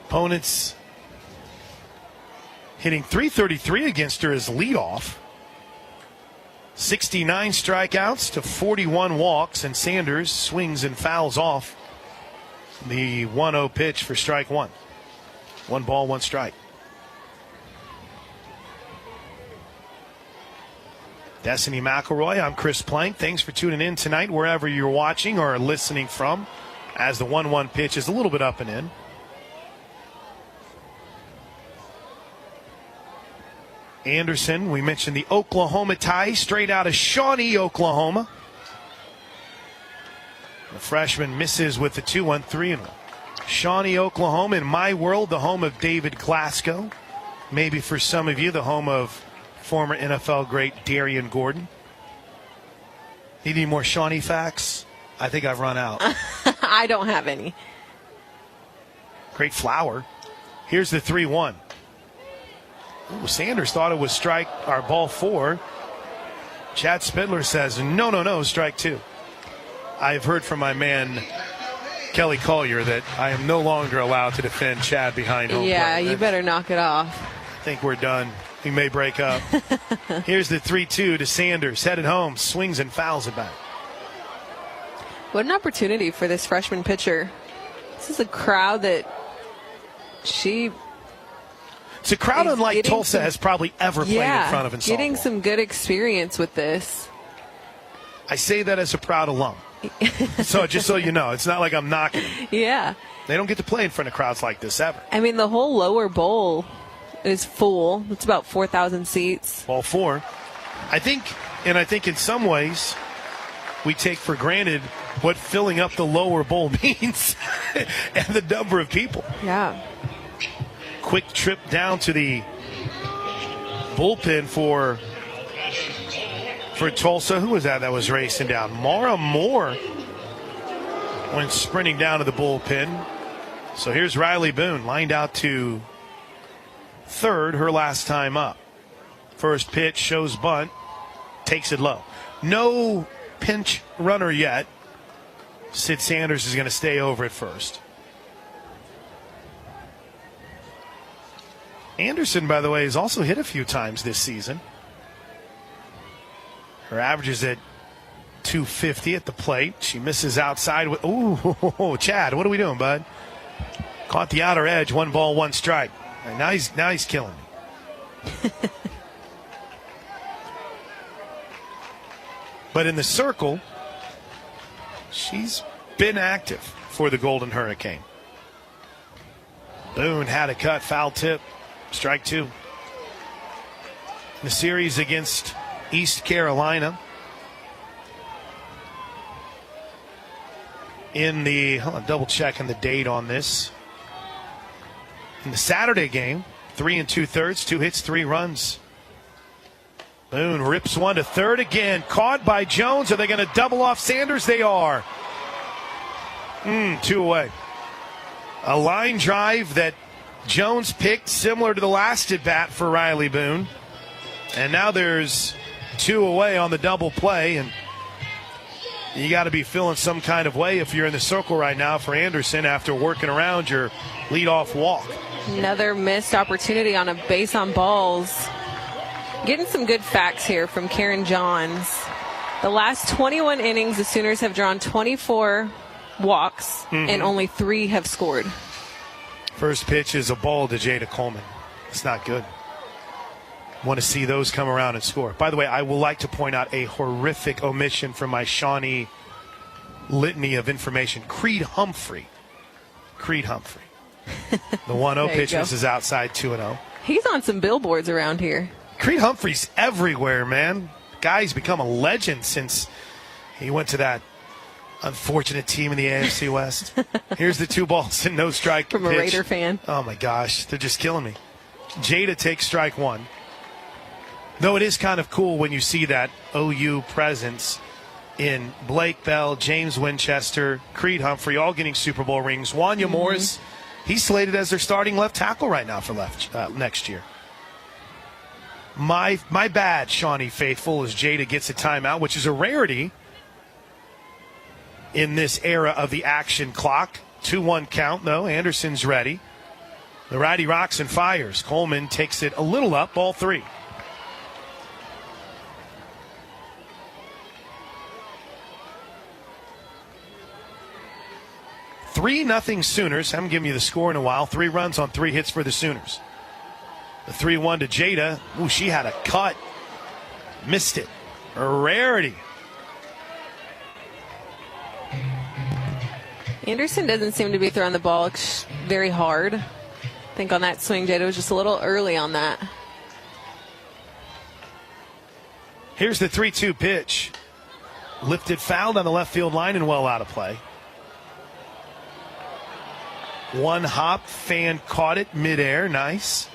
Opponents hitting .333 against her as leadoff. 69 strikeouts to 41 walks, and Sanders swings and fouls off the 1-0 pitch for strike one. 1 ball, 1 strike. Destiny McElroy, I'm Chris Plank. Thanks for tuning in tonight, wherever you're watching or listening from, as the 1-1 pitch is a little bit up and in. Anderson, we mentioned the Oklahoma tie, straight out of Shawnee, Oklahoma. The freshman misses with the 2-1, 3-1. Shawnee, Oklahoma, in my world, the home of David Glasgow. Maybe for some of you, the home of former NFL great Darian Gordon. Need any more Shawnee facts? I think I've run out. I don't have any. Great flower. Here's the 3-1. Ooh, Sanders thought it was ball 4. Chad Spindler says, no, strike 2. I've heard from my man Kelly Collier that I am no longer allowed to defend Chad behind home plate. You better knock it off. I think we're done. We may break up. Here's the 3-2 to Sanders. Headed home, swings and fouls it back. What an opportunity for this freshman pitcher. This is a crowd that it's a crowd unlike Tulsa has probably ever played in front of in softball. Getting some good experience with this. I say that as a proud alum. So just so you know, it's not like I'm knocking them. Yeah. They don't get to play in front of crowds like this ever. I mean, the whole lower bowl is full. It's about 4,000 seats. Ball 4. I think in some ways we take for granted what filling up the lower bowl means and the number of people. Yeah. Quick trip down to the bullpen for Tulsa. Who was that was racing down? Mara Moore went sprinting down to the bullpen. So here's Riley Boone, lined out to third, her last time up. First pitch shows bunt, takes it low. No pinch runner yet. Sid Sanders is going to stay over at first. Anderson, by the way, has also hit a few times this season. Her average is at .250 at the plate. She misses outside with, Chad, what are we doing, bud? Caught the outer edge, 1 ball, 1 strike. And now he's killing me. But in the circle, she's been active for the Golden Hurricane. Boone had a cut, foul tip. Strike 2. The series against East Carolina. Double checking the date on this. In the Saturday game, 3 2/3, 2 hits, 3 runs. Boone rips one to third again. Caught by Jones. Are they going to double off Sanders? They are. 2 away. A line drive that Jones picked, similar to the last at bat for Riley Boone. And now there's 2 away on the double play. And you got to be feeling some kind of way if you're in the circle right now for Anderson after working around your leadoff walk. Another missed opportunity on a base on balls. Getting some good facts here from Karen Johns. The last 21 innings, the Sooners have drawn 24 walks, and only 3 have scored. First pitch is a ball to Jada Coleman. It's not good. Want to see those come around and score. By the way, I will like to point out a horrific omission from my Shawnee litany of information. Creed Humphrey. The 1-0 pitch is outside 2-0. He's on some billboards around here. Creed Humphrey's everywhere, man. Guy's become a legend since he went to that unfortunate team in the AFC West. Here's the 2 balls and no strike from pitch. a Raider fan. Oh, my gosh. They're just killing me. Jada takes strike 1. Though it is kind of cool when you see that OU presence in Blake Bell, James Winchester, Creed Humphrey, all getting Super Bowl rings. Wanya Morris, he's slated as their starting left tackle right now for next year. My bad, Shawnee faithful, as Jada gets a timeout, which is a rarity in this era of the action clock. 2-1 count, though. Anderson's ready. The righty rocks and fires. Coleman takes it a little up, ball 3. Nothing Sooners. I haven't given you the score in a while. 3 runs on 3 hits for the Sooners. The 3-1 to Jada. Ooh, she had a cut. Missed it. A rarity. Anderson doesn't seem to be throwing the ball very hard. I think on that swing, Jada was just a little early on that. Here's the 3-2 pitch. Lifted, fouled on the left field line and well out of play. One hop, fan caught it midair. Nice.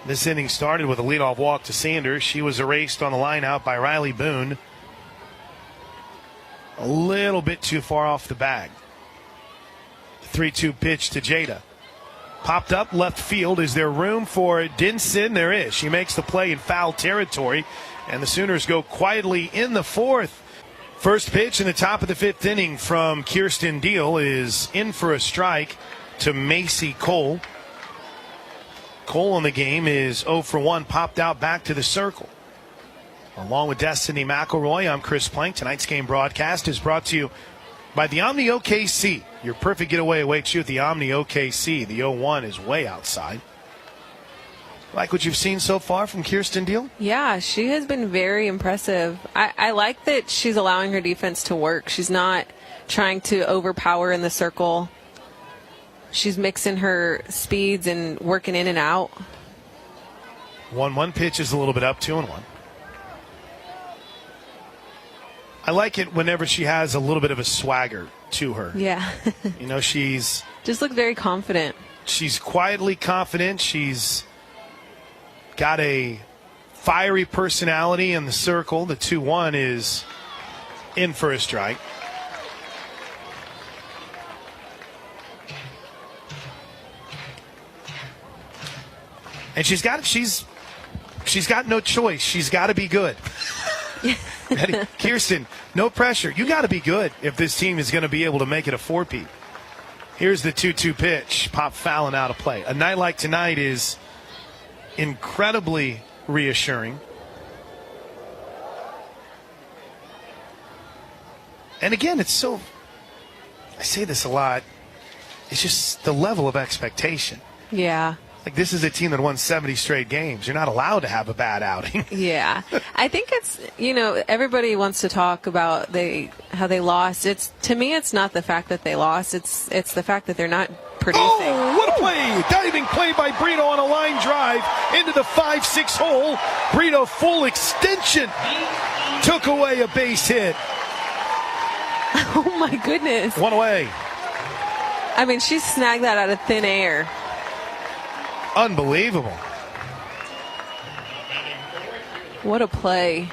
This inning started with a leadoff walk to Sanders. She was erased on the line out by Riley Boone. A little bit too far off the bag. 3-2 pitch to Jada. Popped up left field. Is there room for Dinson? There is. She makes the play in foul territory, and the Sooners go quietly in the 4th. First pitch in the top of the 5th inning from Kirsten Deal is in for a strike to Macy Cole. Cole on the game is 0 for 1, popped out back to the circle. Along with Destiny McElroy, I'm Chris Plank. Tonight's game broadcast is brought to you by the Omni OKC. Your perfect getaway awaits you at the Omni OKC. The 0-1 is way outside. Like what you've seen so far from Kirsten Deal? Yeah, she has been very impressive. I like that she's allowing her defense to work. She's not trying to overpower in the circle. She's mixing her speeds and working in and out. 1-1 pitch is a little bit up, 2-1. I like it whenever she has a little bit of a swagger to her. Yeah. You know, she's just looks very confident. She's quietly confident. She's got a fiery personality in the circle. The 2-1 is in for a strike. And she's got no choice. She's got to be good. Kirsten, no pressure. You got to be good if this team is going to be able to make it a 4-peat. Here's the 2-2 pitch. Pop foul and out of play. A night like tonight is incredibly reassuring. And again, it's so, I say this a lot, it's just the level of expectation. Yeah. Like, this is a team that won 70 straight games. You're not allowed to have a bad outing. Yeah. I think it's, everybody wants to talk about how they lost. To me, it's not the fact that they lost. It's the fact that they're not producing. Oh, what a play. Diving play by Brito on a line drive into the 5-6 hole. Brito full extension. Took away a base hit. Oh, my goodness. One away. I mean, she snagged that out of thin air. Unbelievable. What a play.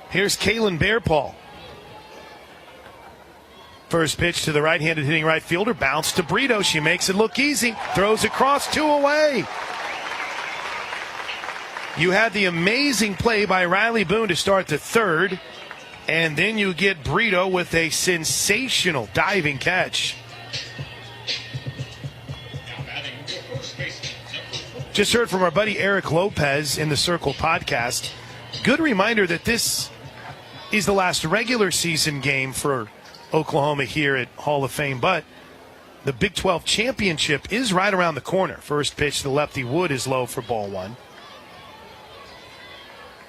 Here's Kaylin Bearpaw. First pitch to the right-handed hitting right fielder. Bounce to Brito. She makes it look easy. Throws across, 2 away. You had the amazing play by Riley Boone to start the 3rd. And then you get Brito with a sensational diving catch. Just heard from our buddy Eric Lopez in the Circle podcast. Good reminder that this is the last regular season game for Oklahoma here at Hall of Fame, but the Big 12 championship is right around the corner. First pitch to lefty Wood is low for ball one.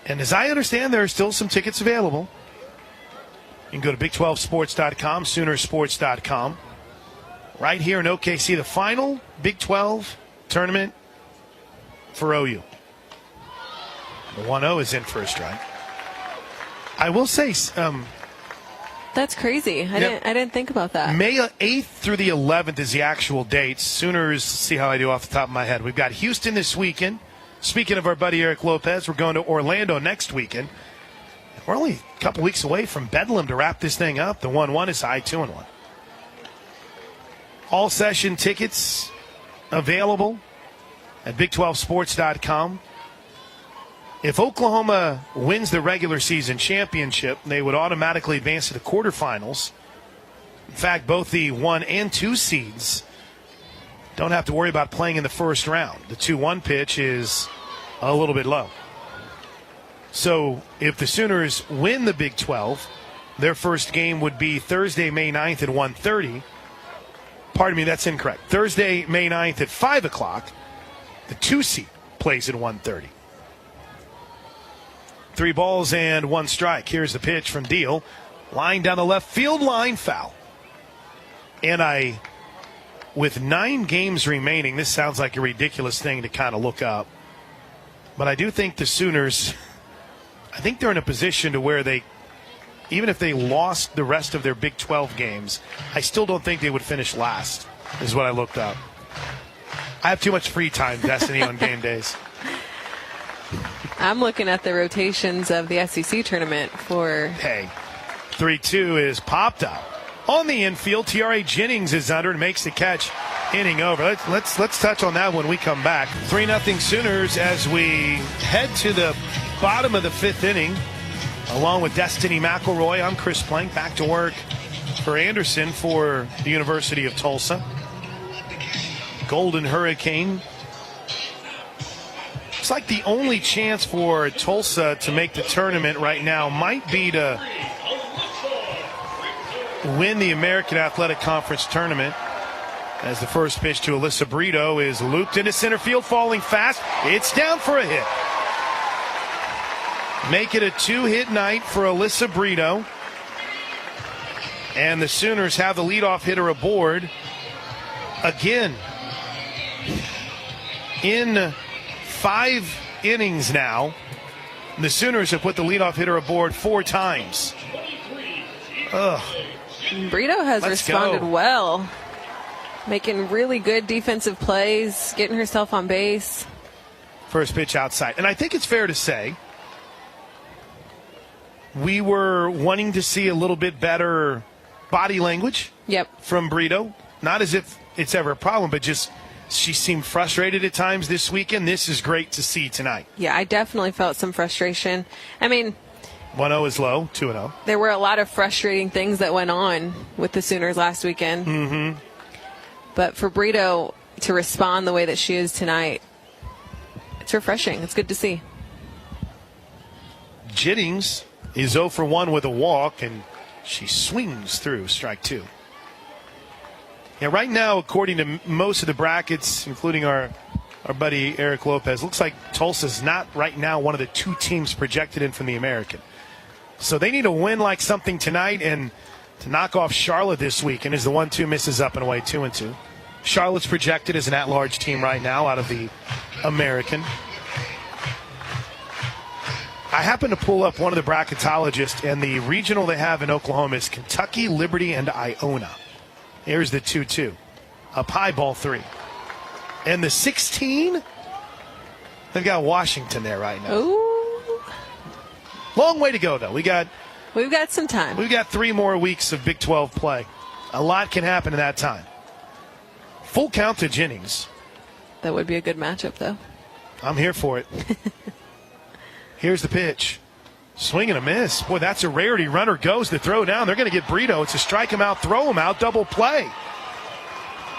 And as I understand, there are still some tickets available. You can go to Big12Sports.com, Soonersports.com. Right here in OKC, the final Big 12 tournament for OU. The 1-0 is in for a strike. I will say, that's crazy. I didn't think about that. May 8th through the 11th is the actual dates. Sooners, see how I do off the top of my head. We've got Houston this weekend. Speaking of our buddy Eric Lopez, we're going to Orlando next weekend. We're only a couple weeks away from Bedlam to wrap this thing up. The 1-1 is high, 2-1. All session tickets available at Big12Sports.com. If Oklahoma wins the regular season championship, they would automatically advance to the quarterfinals. In fact, both the 1 and 2 seeds don't have to worry about playing in the first round. The 2-1 pitch is a little bit low. So if the Sooners win the Big 12, their first game would be Thursday, May 9th at 1:30. Pardon me, that's incorrect. Thursday, May 9th at 5 o'clock. The 2 seed plays at 1:30. 3 balls and 1 strike. Here's the pitch from Deal. Line down the left field line, foul. And with 9 games remaining, this sounds like a ridiculous thing to kind of look up. But I do think the Sooners, I think they're in a position to where they, even if they lost the rest of their Big 12 games, I still don't think they would finish last, is what I looked up. I have too much free time, Destiny, on game days. I'm looking at the rotations of the SEC tournament for... Hey, 3-2 is popped up. On the infield, T.R.A. Jennings is under and makes the catch. Inning over. Let's touch on that when we come back. 3-0 Sooners as we head to the bottom of the 5th inning. Along with Destiny McElroy, I'm Chris Plank. Back to work for Anderson for the University of Tulsa. Golden Hurricane. It's like the only chance for Tulsa to make the tournament right now might be to win the American Athletic Conference tournament. As the first pitch to Alyssa Brito is looped into center field, falling fast. It's down for a hit. Make it a 2-hit night for Alyssa Brito. And the Sooners have the leadoff hitter aboard again. In 5 innings now, the Sooners have put the leadoff hitter aboard 4 times. Brito has responded well. Making really good defensive plays, getting herself on base. First pitch outside. And I think it's fair to say we were wanting to see a little bit better body language from Brito. Not as if it's ever a problem, but just she seemed frustrated at times this weekend. This is great to see tonight. Yeah, I definitely felt some frustration. I mean, 1-0 is low, 2-0. There were a lot of frustrating things that went on with the Sooners last weekend. Mm-hmm. But for Brito to respond the way that she is tonight, it's refreshing. It's good to see. Jennings is 0 for 1 with a walk, and she swings through strike 2. Yeah, right now, according to most of the brackets, including our buddy Eric Lopez, looks like Tulsa's not right now one of the 2 teams projected in from the American. So they need to win like something tonight and to knock off Charlotte this week. And as the 1-2 misses up and away, 2-2. Charlotte's projected as an at-large team right now out of the American. I happen to pull up one of the bracketologists, and the regional they have in Oklahoma is Kentucky, Liberty, and Iona. Here's the 2-2. Up high, ball 3. And the 16, they've got Washington there right now. Ooh. Long way to go, though. We've got some time. We've got 3 more weeks of Big 12 play. A lot can happen in that time. Full count to Jennings. That would be a good matchup, though. I'm here for it. Here's the pitch. Swing and a miss. Boy, that's a rarity. Runner goes to throw down. They're going to get Brito. It's a strike him out, throw him out, double play.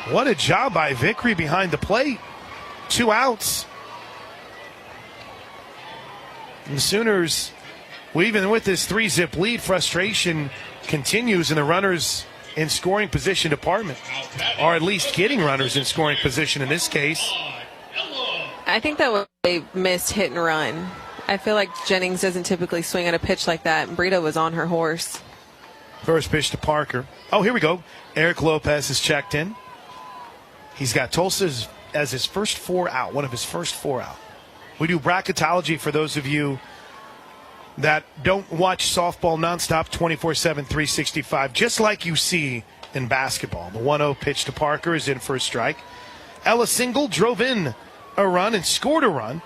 What a job by Vickery behind the plate. 2 outs. And the Sooners, well, even with this 3-zip lead, frustration continues in the runners in scoring position department, or at least getting runners in scoring position in this case. I think that was a missed hit and run. I feel like Jennings doesn't typically swing at a pitch like that, and Brito was on her horse. First pitch to Parker. Oh, here we go. Eric Lopez is checked in. He's got Tulsa as his first 4 out, one of his first 4 out. We do bracketology for those of you that don't watch softball nonstop 24/7, 365, just like you see in basketball. The 1-0 pitch to Parker is in for a strike. Ella Single drove in a run and scored a run.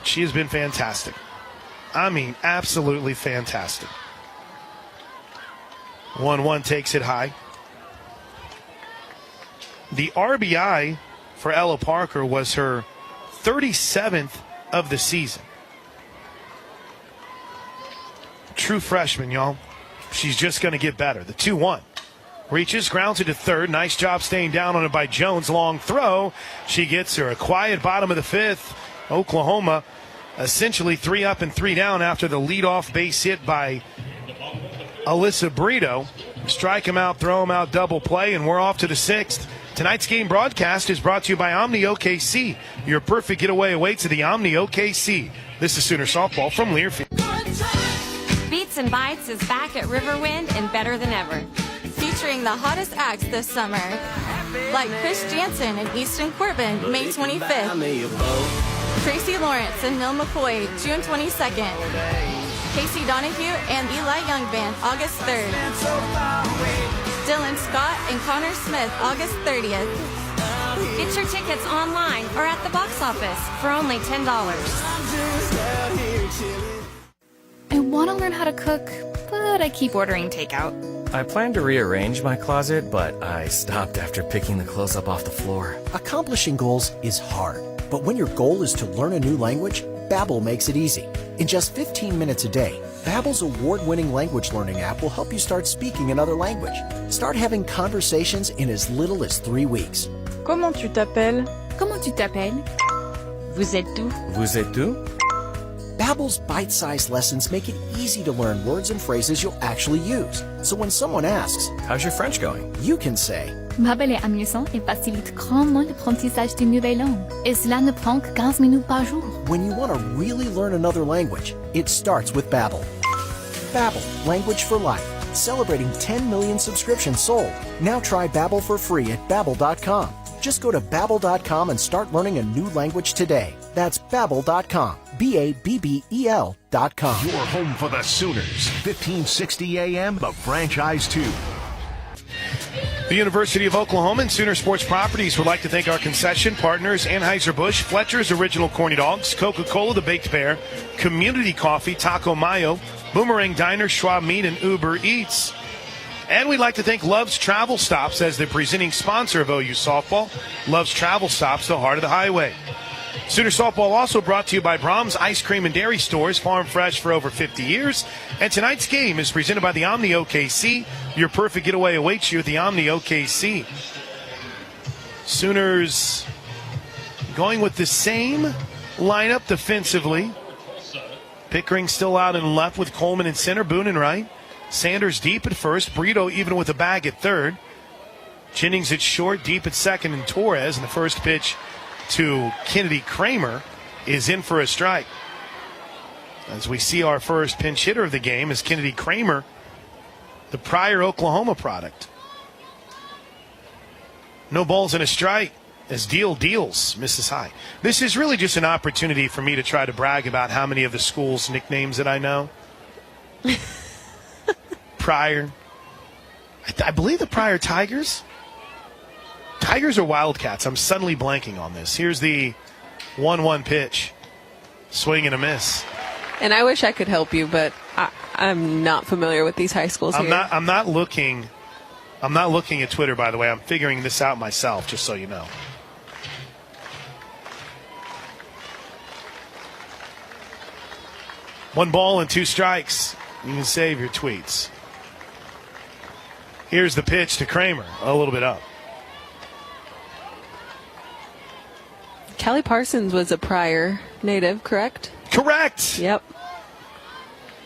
She has been fantastic. I mean, absolutely fantastic. 1-1 takes it high. The RBI for Ella Parker was her 37th of the season. True freshman, y'all. She's just going to get better. The 2-1. Reaches, grounds it to third. Nice job staying down on it by Jones. Long throw. She gets her. A quiet bottom of the 5th. Oklahoma essentially 3 up and 3 down after the leadoff base hit by Alyssa Brito. Strike him out, throw him out, double play, and we're off to the 6th. Tonight's game broadcast is brought to you by Omni OKC. Your perfect getaway awaits at the Omni OKC. This is Sooner Softball from Learfield. Beats and Bites is back at Riverwind and better than ever. Featuring the hottest acts this summer, like Chris Jansen and Easton Corbin, May 25th. Tracy Lawrence and Mil McCoy, June 22nd. Casey Donahue and Eli Young Band, August 3rd. Dylan Scott and Connor Smith, August 30th. Get your tickets online or at the box office for only $10. I want to learn how to cook, but I keep ordering takeout. I plan to rearrange my closet, but I stopped after picking the clothes up off the floor. Accomplishing goals is hard, but when your goal is to learn a new language, Babbel makes it easy. In just 15 minutes a day, Babbel's award-winning language learning app will help you start speaking another language. Start having conversations in as little as 3 weeks. Comment tu t'appelles? Comment tu t'appelles? Vous êtes où? Vous êtes où? Babbel's bite-sized lessons make it easy to learn words and phrases you'll actually use. So when someone asks, "How's your French going?" you can say, Babbel est amusant et facilite grandement l'apprentissage d'une nouvelle langue. Et cela ne prend que 15 minutes par jour. when you want to really learn another language, it starts with Babbel. Babbel, language for life. Celebrating 10 million subscriptions sold. Now try Babbel for free at Babbel.com. Just go to Babbel.com and start learning a new language today. That's Babbel.com. Babbel.com. Your home for the Sooners. 1560 AM, the franchise 2. The University of Oklahoma and Sooner Sports Properties would like to thank our concession partners, Anheuser-Busch, Fletcher's Original Corny Dogs, Coca-Cola The Baked Bear, Community Coffee, Taco Mayo, Boomerang Diner, Schwab Meat, and Uber Eats. And we'd like to thank Love's Travel Stops as the presenting sponsor of OU Softball. Love's Travel Stops, the heart of the highway. Sooner Softball also brought to you by Brahms Ice Cream and Dairy Stores, farm fresh for over 50 years. And tonight's game is presented by the Omni OKC. Your perfect getaway awaits you at the Omni OKC. Sooners going with the same lineup defensively. Pickering still out in left with Coleman in center, Boone in right. Sanders deep at first, Brito even with a bag at third. Jennings at short, deep at second, and Torres in the first pitch to Kennedy Kramer is in for a strike. As we see our first pinch hitter of the game is Kennedy Kramer, the prior Oklahoma product. No balls and a strike as deals, misses high. This is really just an opportunity for me to try to brag about how many of the school's nicknames that I know. Prior. I believe the Prior Tigers. Tigers or Wildcats? I'm suddenly blanking on this. Here's the 1-1 pitch. Swing and a miss. And I wish I could help you, but I'm not familiar with these high schools here. I'm not looking at Twitter, by the way. I'm figuring this out myself, just so you know. One ball and two strikes. You can save your tweets. Here's the pitch to Kramer, a little bit up. Kelly Parsons was a Pryor native, correct? Correct. Yep.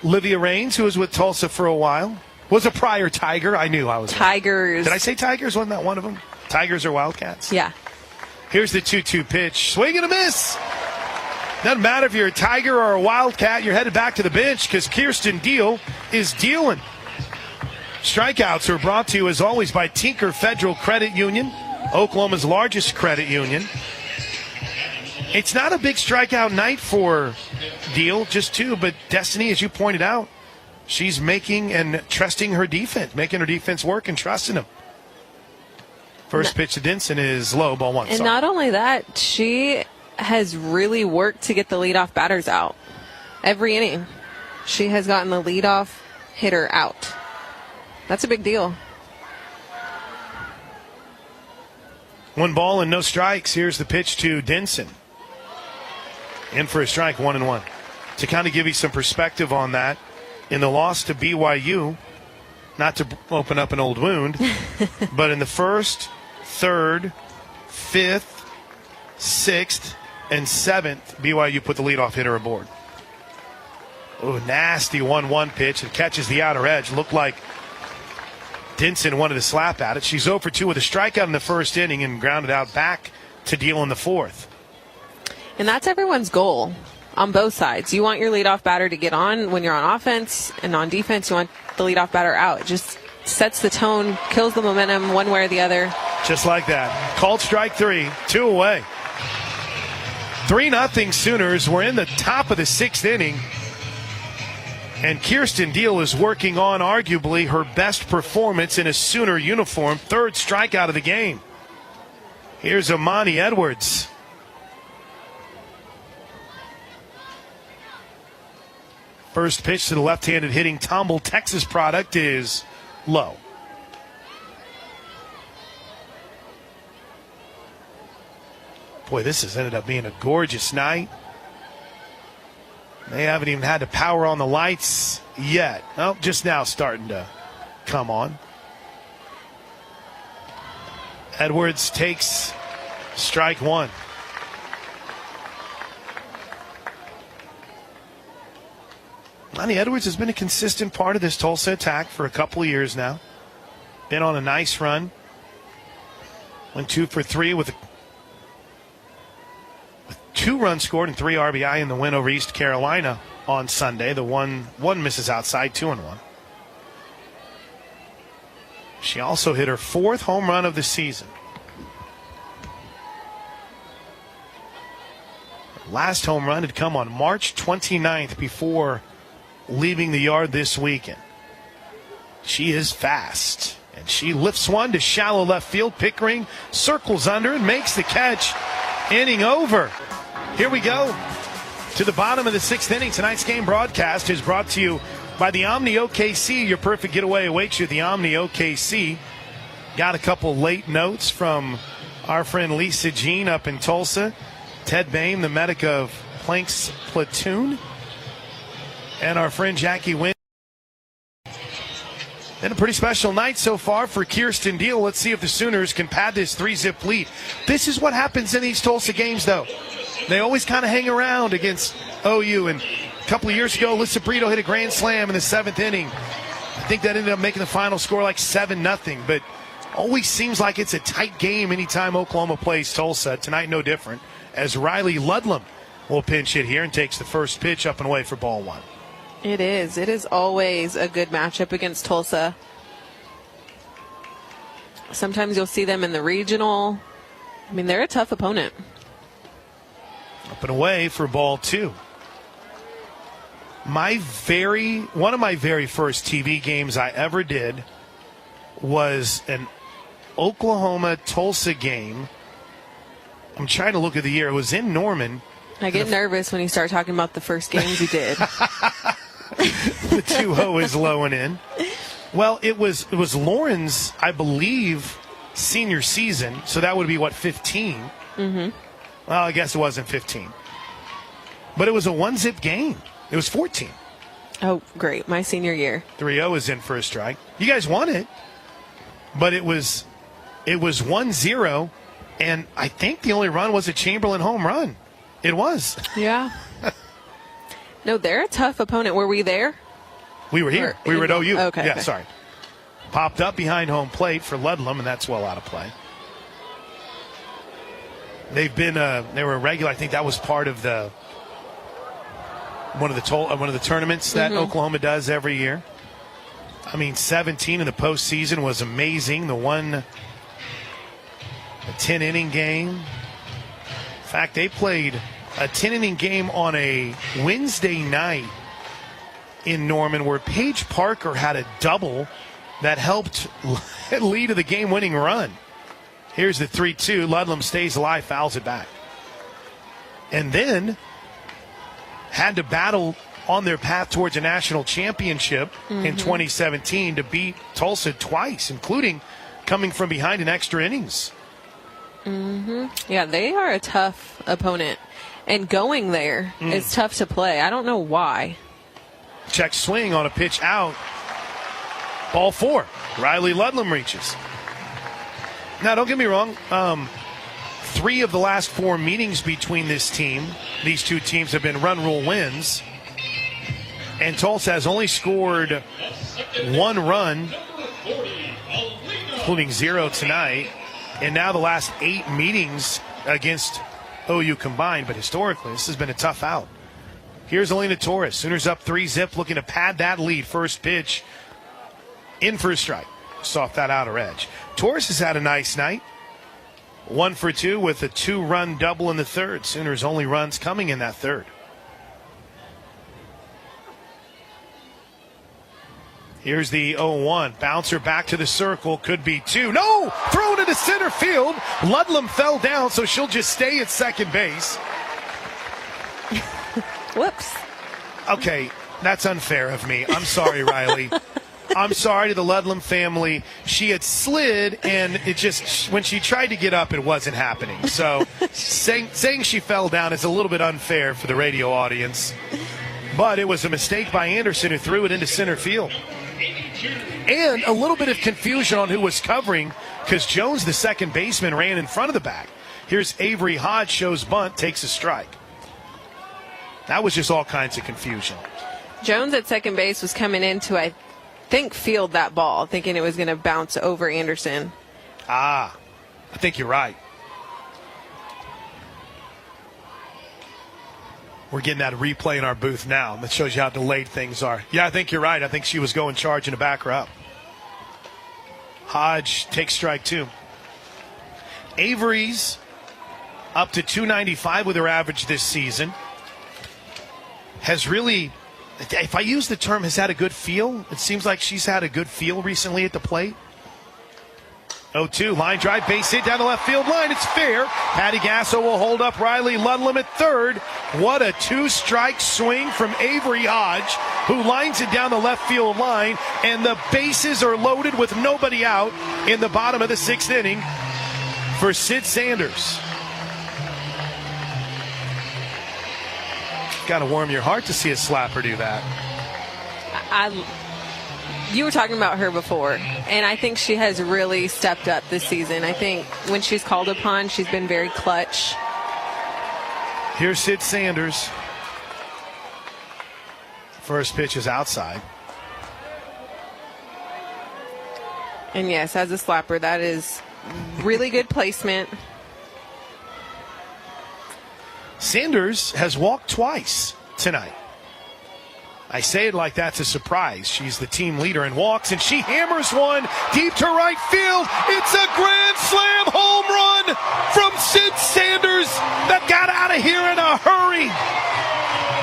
Livia Raines, who was with Tulsa for a while, was a Pryor Tiger. I knew I was. Tigers. Did I say Tigers? Wasn't that one of them? Tigers or Wildcats? Yeah. Here's the 2-2 pitch. Swing and a miss. Doesn't matter if you're a Tiger or a Wildcat, you're headed back to the bench because Kirsten Deal is dealing. Strikeouts are brought to you, as always, by Tinker Federal Credit Union, Oklahoma's largest credit union. It's not a big strikeout night for Deal, just 2, but Destiny, as you pointed out, she's making and trusting her defense, making her defense work and trusting them. First pitch to Denson is low, ball 1. And not only that, she has really worked to get the leadoff batters out. Every inning, she has gotten the leadoff hitter out. That's a big deal. 1 ball and no strikes. Here's the pitch to Denson. In for a strike, 1-1. To kind of give you some perspective on that, in the loss to BYU, not to open up an old wound, but in the first, third, fifth, sixth, and seventh, BYU put the leadoff hitter aboard. Oh, nasty 1-1 pitch. It catches the outer edge. Looked like Denson wanted to slap at it. She's 0 for 2 with a strikeout in the first inning and grounded out back to Deal in the fourth. And that's everyone's goal on both sides. You want your leadoff batter to get on when you're on offense, and on defense, you want the leadoff batter out. It just sets the tone, kills the momentum one way or the other. Just like that. Called strike 3, 2 away. 3-0 Sooners. We're in the top of the 6th inning. And Kirsten Deal is working on arguably her best performance in a Sooner uniform. 3rd strikeout of the game. Here's Amani Edwards. First pitch to the left-handed hitting Tomball, Texas product is low. Boy, this has ended up being a gorgeous night. They haven't even had to power on the lights yet. Oh, just now starting to come on. Edwards takes strike 1. Lonnie Edwards has been a consistent part of this Tulsa attack for a couple of years now. Been on a nice run. Went 2 for 3 with 2 runs scored and 3 RBI in the win over East Carolina on Sunday. The one misses outside, 2-1. She also hit her 4th home run of the season. Her last home run had come on March 29th before leaving the yard this weekend. She is fast, and she lifts one to shallow left field. Pickering circles under and makes the catch. Inning over. Here we go to the bottom of the 6th inning. Tonight's game broadcast is brought to you by the Omni OKC. Your perfect getaway awaits you at the Omni OKC. Got a couple late notes from our friend Lisa Jean up in Tulsa. Ted Bain, the medic of Plank's platoon. And our friend Jackie Wynn. And a pretty special night so far for Kirsten Deal. Let's see if the Sooners can pad this 3-zip lead. This is what happens in these Tulsa games, though. They always kind of hang around against OU. And a couple of years ago, Lissa Brito hit a grand slam in the 7th inning. I think that ended up making the final score like 7-0. But always seems like it's a tight game anytime Oklahoma plays Tulsa. Tonight, no different, as Riley Ludlam will pinch hit here and takes the first pitch up and away for ball 1. It is. It is always a good matchup against Tulsa. Sometimes you'll see them in the regional. I mean, they're a tough opponent. Up and away for ball 2. One of my very first TV games I ever did was an Oklahoma-Tulsa game. I'm trying to look at the year. It was in Norman. I get nervous when you start talking about the first games you did. The 2-0 is low and in. Well, it was Lauren's, I believe, senior season. So that would be, 15? Mm-hmm. Well, I guess it wasn't 15. But it was a 1-zip game. It was 14. Oh, great. My senior year. 3-0 is in for a strike. You guys won it. But it was 1-0 And I think the only run was a Chamberlain home run. It was. Yeah. No, they're a tough opponent. Were we there? We were here. We were at OU. Okay. Yeah, sorry. Popped up behind home plate for Ludlam, and that's well out of play. They've been they were a regular. I think that was part of one of the tournaments that Oklahoma does every year. I mean, 17 in the postseason was amazing. The 10-inning game. In fact, they played a 10-inning game on a Wednesday night in Norman where Paige Parker had a double that helped lead to the game-winning run. Here's the 3-2. Ludlam stays alive, fouls it back. And then had to battle on their path towards a national championship in 2017 to beat Tulsa twice, including coming from behind in extra innings. Yeah, they are a tough opponent. And going there is tough to play. I don't know why. Check swing on a pitch out. Ball 4. Riley Ludlam reaches. Now, don't get me wrong. 3 of the last 4 meetings between these two teams have been run rule wins. And Tulsa has only scored 1 run, including 0 tonight. And now the last 8 meetings against OU combined. But historically, this has been a tough out. Here's Elena Torres. Sooners up 3-zip, looking to pad that lead. First pitch in for a strike. Soft that outer edge. Torres has had a nice night. 1 for 2 with a 2-run double in the third. Sooners only runs coming in that third. Here's the 0-1. Bouncer back to the circle. Could be 2. No! Thrown into center field. Ludlam fell down, so she'll just stay at second base. Whoops. Okay, that's unfair of me. I'm sorry, Riley. I'm sorry to the Ludlam family. She had slid, and it just, when she tried to get up, it wasn't happening. So saying she fell down is a little bit unfair for the radio audience. But it was a mistake by Anderson, who threw it into center field. And a little bit of confusion on who was covering, because Jones, the second baseman, ran in front of the bag. Here's Avery Hodge, shows bunt, takes a strike. That was just all kinds of confusion. Jones at second base was coming in to, I think, field that ball, thinking it was going to bounce over Anderson. I think you're right. We're getting that replay in our booth now. That shows you how delayed things are. Yeah, I think you're right. I think she was going charging to back her up. Hodge takes strike 2. Avery's up to 295 with her average this season. Has really, if I use the term, has had a good feel. It seems like she's had a good feel recently at the plate. 0-2, line drive, base hit down the left field line. It's fair. Patty Gasso will hold up Riley Ludlam at third. What a 2-strike swing from Avery Hodge, who lines it down the left field line, and the bases are loaded with nobody out in the bottom of the 6th inning for Sid Sanders. Got to warm your heart to see a slapper do that. You were talking about her before, and I think she has really stepped up this season. I think when she's called upon, she's been very clutch. Here's Sid Sanders. First pitch is outside. And yes, as a slapper, that is really good placement. Sanders has walked twice tonight. I say it like that's a surprise. She's the team leader in walks, and she hammers one deep to right field. It's a grand slam home run from Sid Sanders that got out of here in a hurry.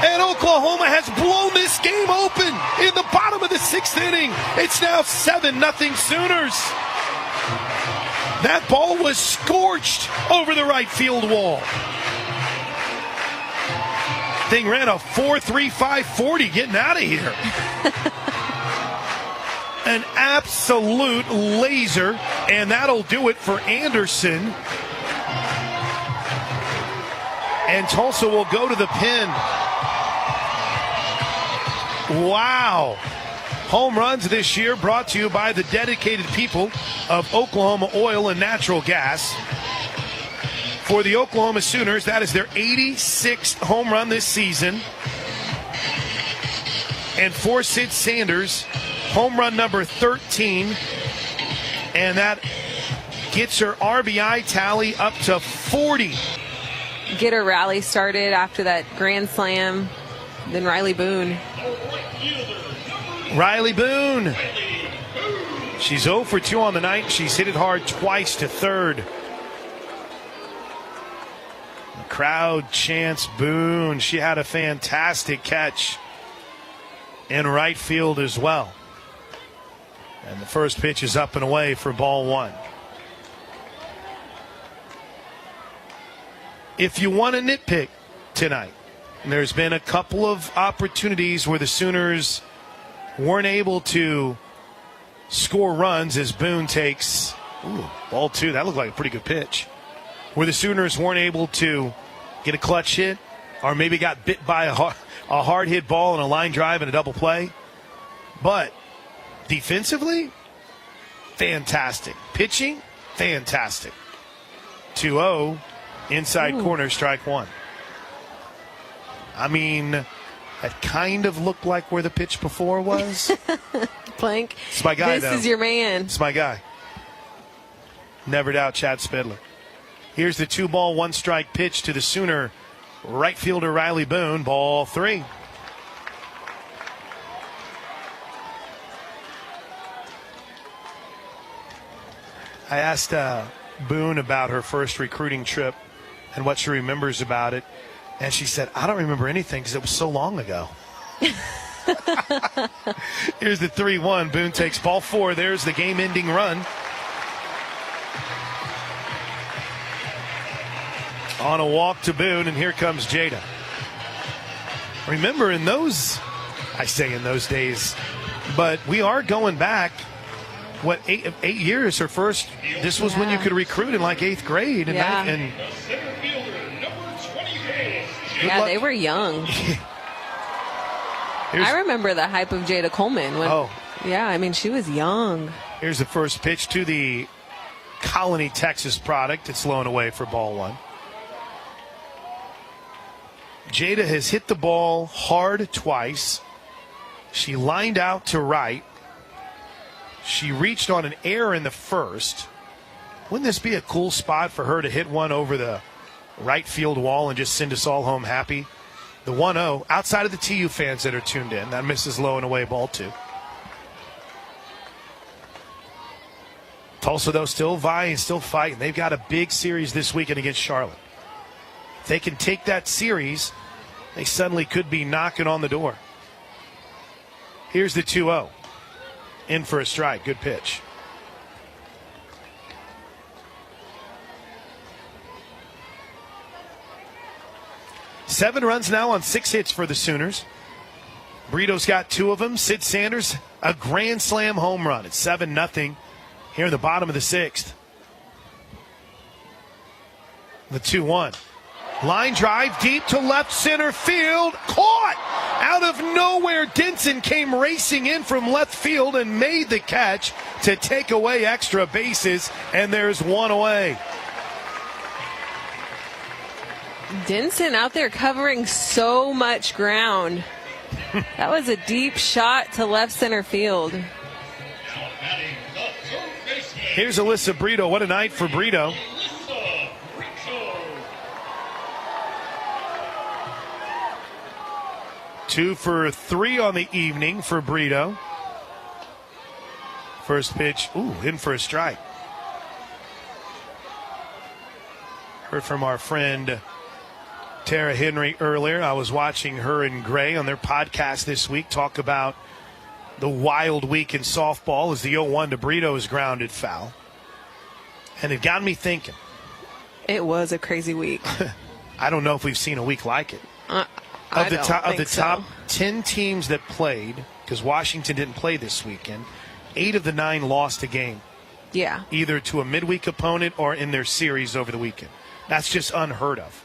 And Oklahoma has blown this game open in the bottom of the 6th inning. It's now 7-0 Sooners. That ball was scorched over the right field wall. Thing ran a 4.35 40 getting out of here. An absolute laser, and that'll do it for Anderson. And Tulsa will go to the pin. Wow. Home runs this year brought to you by the dedicated people of Oklahoma Oil and Natural Gas. for the Oklahoma Sooners. That is their 86th home run this season. And for Sid Sanders, home run number 13. And that gets her RBI tally up to 40. Get her rally started after that grand slam. Then Riley Boone. Riley Boone. She's 0 for 2 on the night. She's hit it hard twice to third. The crowd chants Boone. She had a fantastic catch in right field as well. And the first pitch is up and away for ball 1. If you want to nitpick tonight, there's been a couple of opportunities where the Sooners weren't able to score runs as Boone takes ball 2. That looked like a pretty good pitch. Where the Sooners weren't able to get a clutch hit or maybe got bit by a hard hit ball and a line drive and a double play. But defensively, fantastic. Pitching, fantastic. 2-0, inside corner, strike 1. I mean, that kind of looked like where the pitch before was. Plank. It's my guy, This though. is your man. It's my guy. Never doubt Chad Spidler. Here's the 2-ball, 1-strike pitch to the Sooner right fielder Riley Boone. Ball 3. I asked Boone about her first recruiting trip and what she remembers about it. And she said, I don't remember anything because it was so long ago. Here's the 3-1. Boone takes ball 4. There's the game-ending run. On a walk to Boone, and here comes Jada. Remember, in those days, but we are going back, what, eight years, her first, this was when you could recruit in like 8th grade. And they were young. I remember the hype of Jada Coleman. Yeah, I mean, she was young. Here's the first pitch to the Colony, Texas product. It's low and away for ball 1. Jada has hit the ball hard twice. She lined out to right. She reached on an error in the first. Wouldn't this be a cool spot for her to hit one over the right field wall and just send us all home happy? The 1-0, outside of the TU fans that are tuned in, that misses low and away, ball 2. Tulsa, though, still vying, still fighting. They've got a big series this weekend against Charlotte. If they can take that series, they suddenly could be knocking on the door. Here's the 2-0. In for a strike. Good pitch. Seven runs now on 6 hits for the Sooners. Brito's got 2 of them. Sid Sanders, a grand slam home run. It's 7-0 here in the bottom of the 6th. The 2-1. Line drive deep to left center field. Caught! Out of nowhere, Denson came racing in from left field and made the catch to take away extra bases, and there's 1 away. Denson out there covering so much ground. That was a deep shot to left center field. Here's Alyssa Brito. What a night for Brito. Two for 3 on the evening for Brito. First pitch, in for a strike. Heard from our friend Tara Henry earlier. I was watching her and Gray on their podcast this week talk about the wild week in softball as the 0-1 to Brito is grounded foul. And it got me thinking. It was a crazy week. I don't know if we've seen a week like it. Of the top 10 teams that played, because Washington didn't play this weekend, 8 of the 9 lost a game. Yeah. Either to a midweek opponent or in their series over the weekend. That's just unheard of.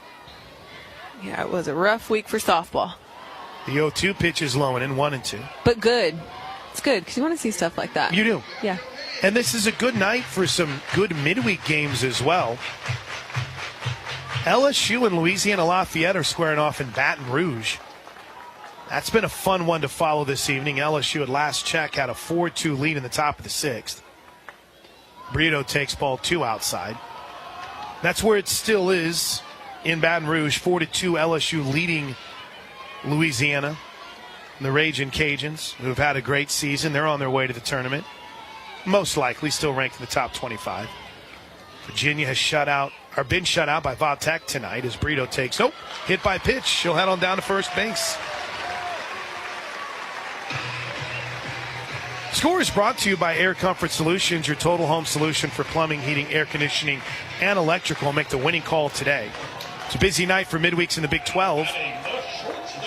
Yeah, it was a rough week for softball. The 0-2 pitch is low and in 1-2. But good. It's good because you want to see stuff like that. You do. Yeah. And this is a good night for some good midweek games as well. LSU and Louisiana Lafayette are squaring off in Baton Rouge. That's been a fun one to follow this evening. LSU at last check had a 4-2 lead in the top of the 6th. Brito takes ball 2 outside. That's where it still is in Baton Rouge. 4-2 LSU leading Louisiana. The Ragin' Cajuns, who have had a great season, they're on their way to the tournament. Most likely still ranked in the top 25. Virginia has been shut out by Va Tech tonight as Brito takes, hit by pitch. She'll head on down to first base. Score is brought to you by Air Comfort Solutions, your total home solution for plumbing, heating, air conditioning, and electrical. Make the winning call today. It's a busy night for midweeks in the Big 12.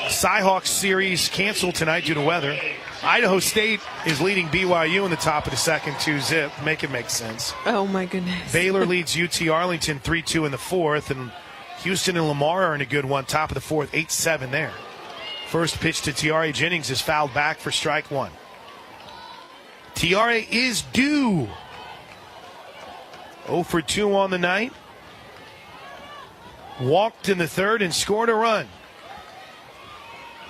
Cyhawks series canceled tonight due to weather. Idaho State is leading BYU in the top of the 2nd, 2-zip. Make it make sense. Oh, my goodness. Baylor leads UT Arlington 3-2 in the 4th, and Houston and Lamar are in a good one. Top of the 4th, 8-7 there. First pitch to Tiare Jennings is fouled back for strike 1. Tiare is due. 0 for 2 on the night. Walked in the 3rd and scored a run.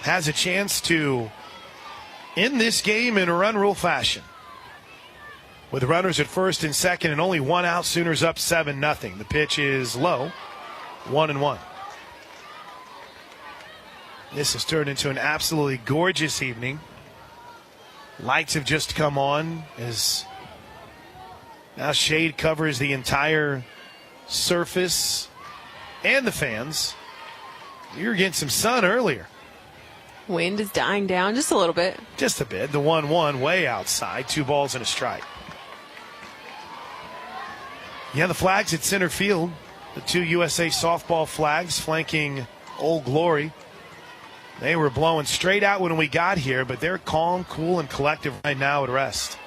Has a chance to end this game in a run rule fashion. With runners at 1st and 2nd and only 1 out, Sooners up 7-0. The pitch is low, 1-1. This has turned into an absolutely gorgeous evening. Lights have just come on as now shade covers the entire surface and the fans. You were getting some sun earlier. Wind is dying down just a little bit. Just a bit. The 1-1 way outside. 2 balls and a strike. Yeah, the flags at center field. The 2 USA softball flags flanking Old Glory. They were blowing straight out when we got here, but they're calm, cool, and collective right now at rest.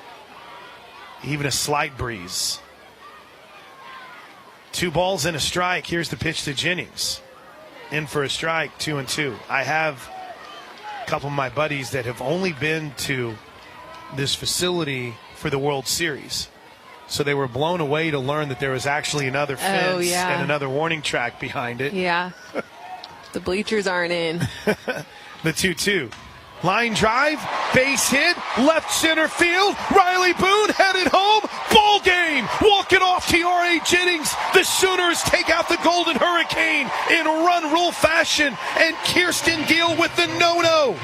Even a slight breeze. 2 balls and a strike. Here's the pitch to Jennings. In for a strike, 2-2. I have a couple of my buddies that have only been to this facility for the World Series. So they were blown away to learn that there was actually another fence and another warning track behind it. Yeah. The bleachers aren't in. The 2-2. Line drive, base hit, left center field. Riley Boone headed home. Ball game. Walk it off Tiare Jennings. The Sooners take out the Golden Hurricane in run rule fashion. And Kirsten Gill with the no-no.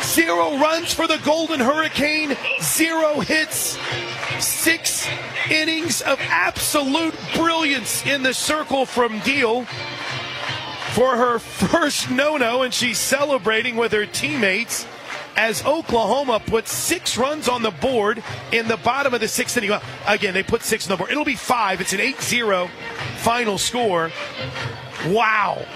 0 runs for the Golden Hurricane. 0 hits. 6 innings of absolute brilliance in the circle from Gill for her first no-no, and she's celebrating with her teammates as Oklahoma puts 6 runs on the board in the bottom of the 6th inning. Well, again, they put 6 on the board. It'll be 5. It's an 8-0 final score. Wow.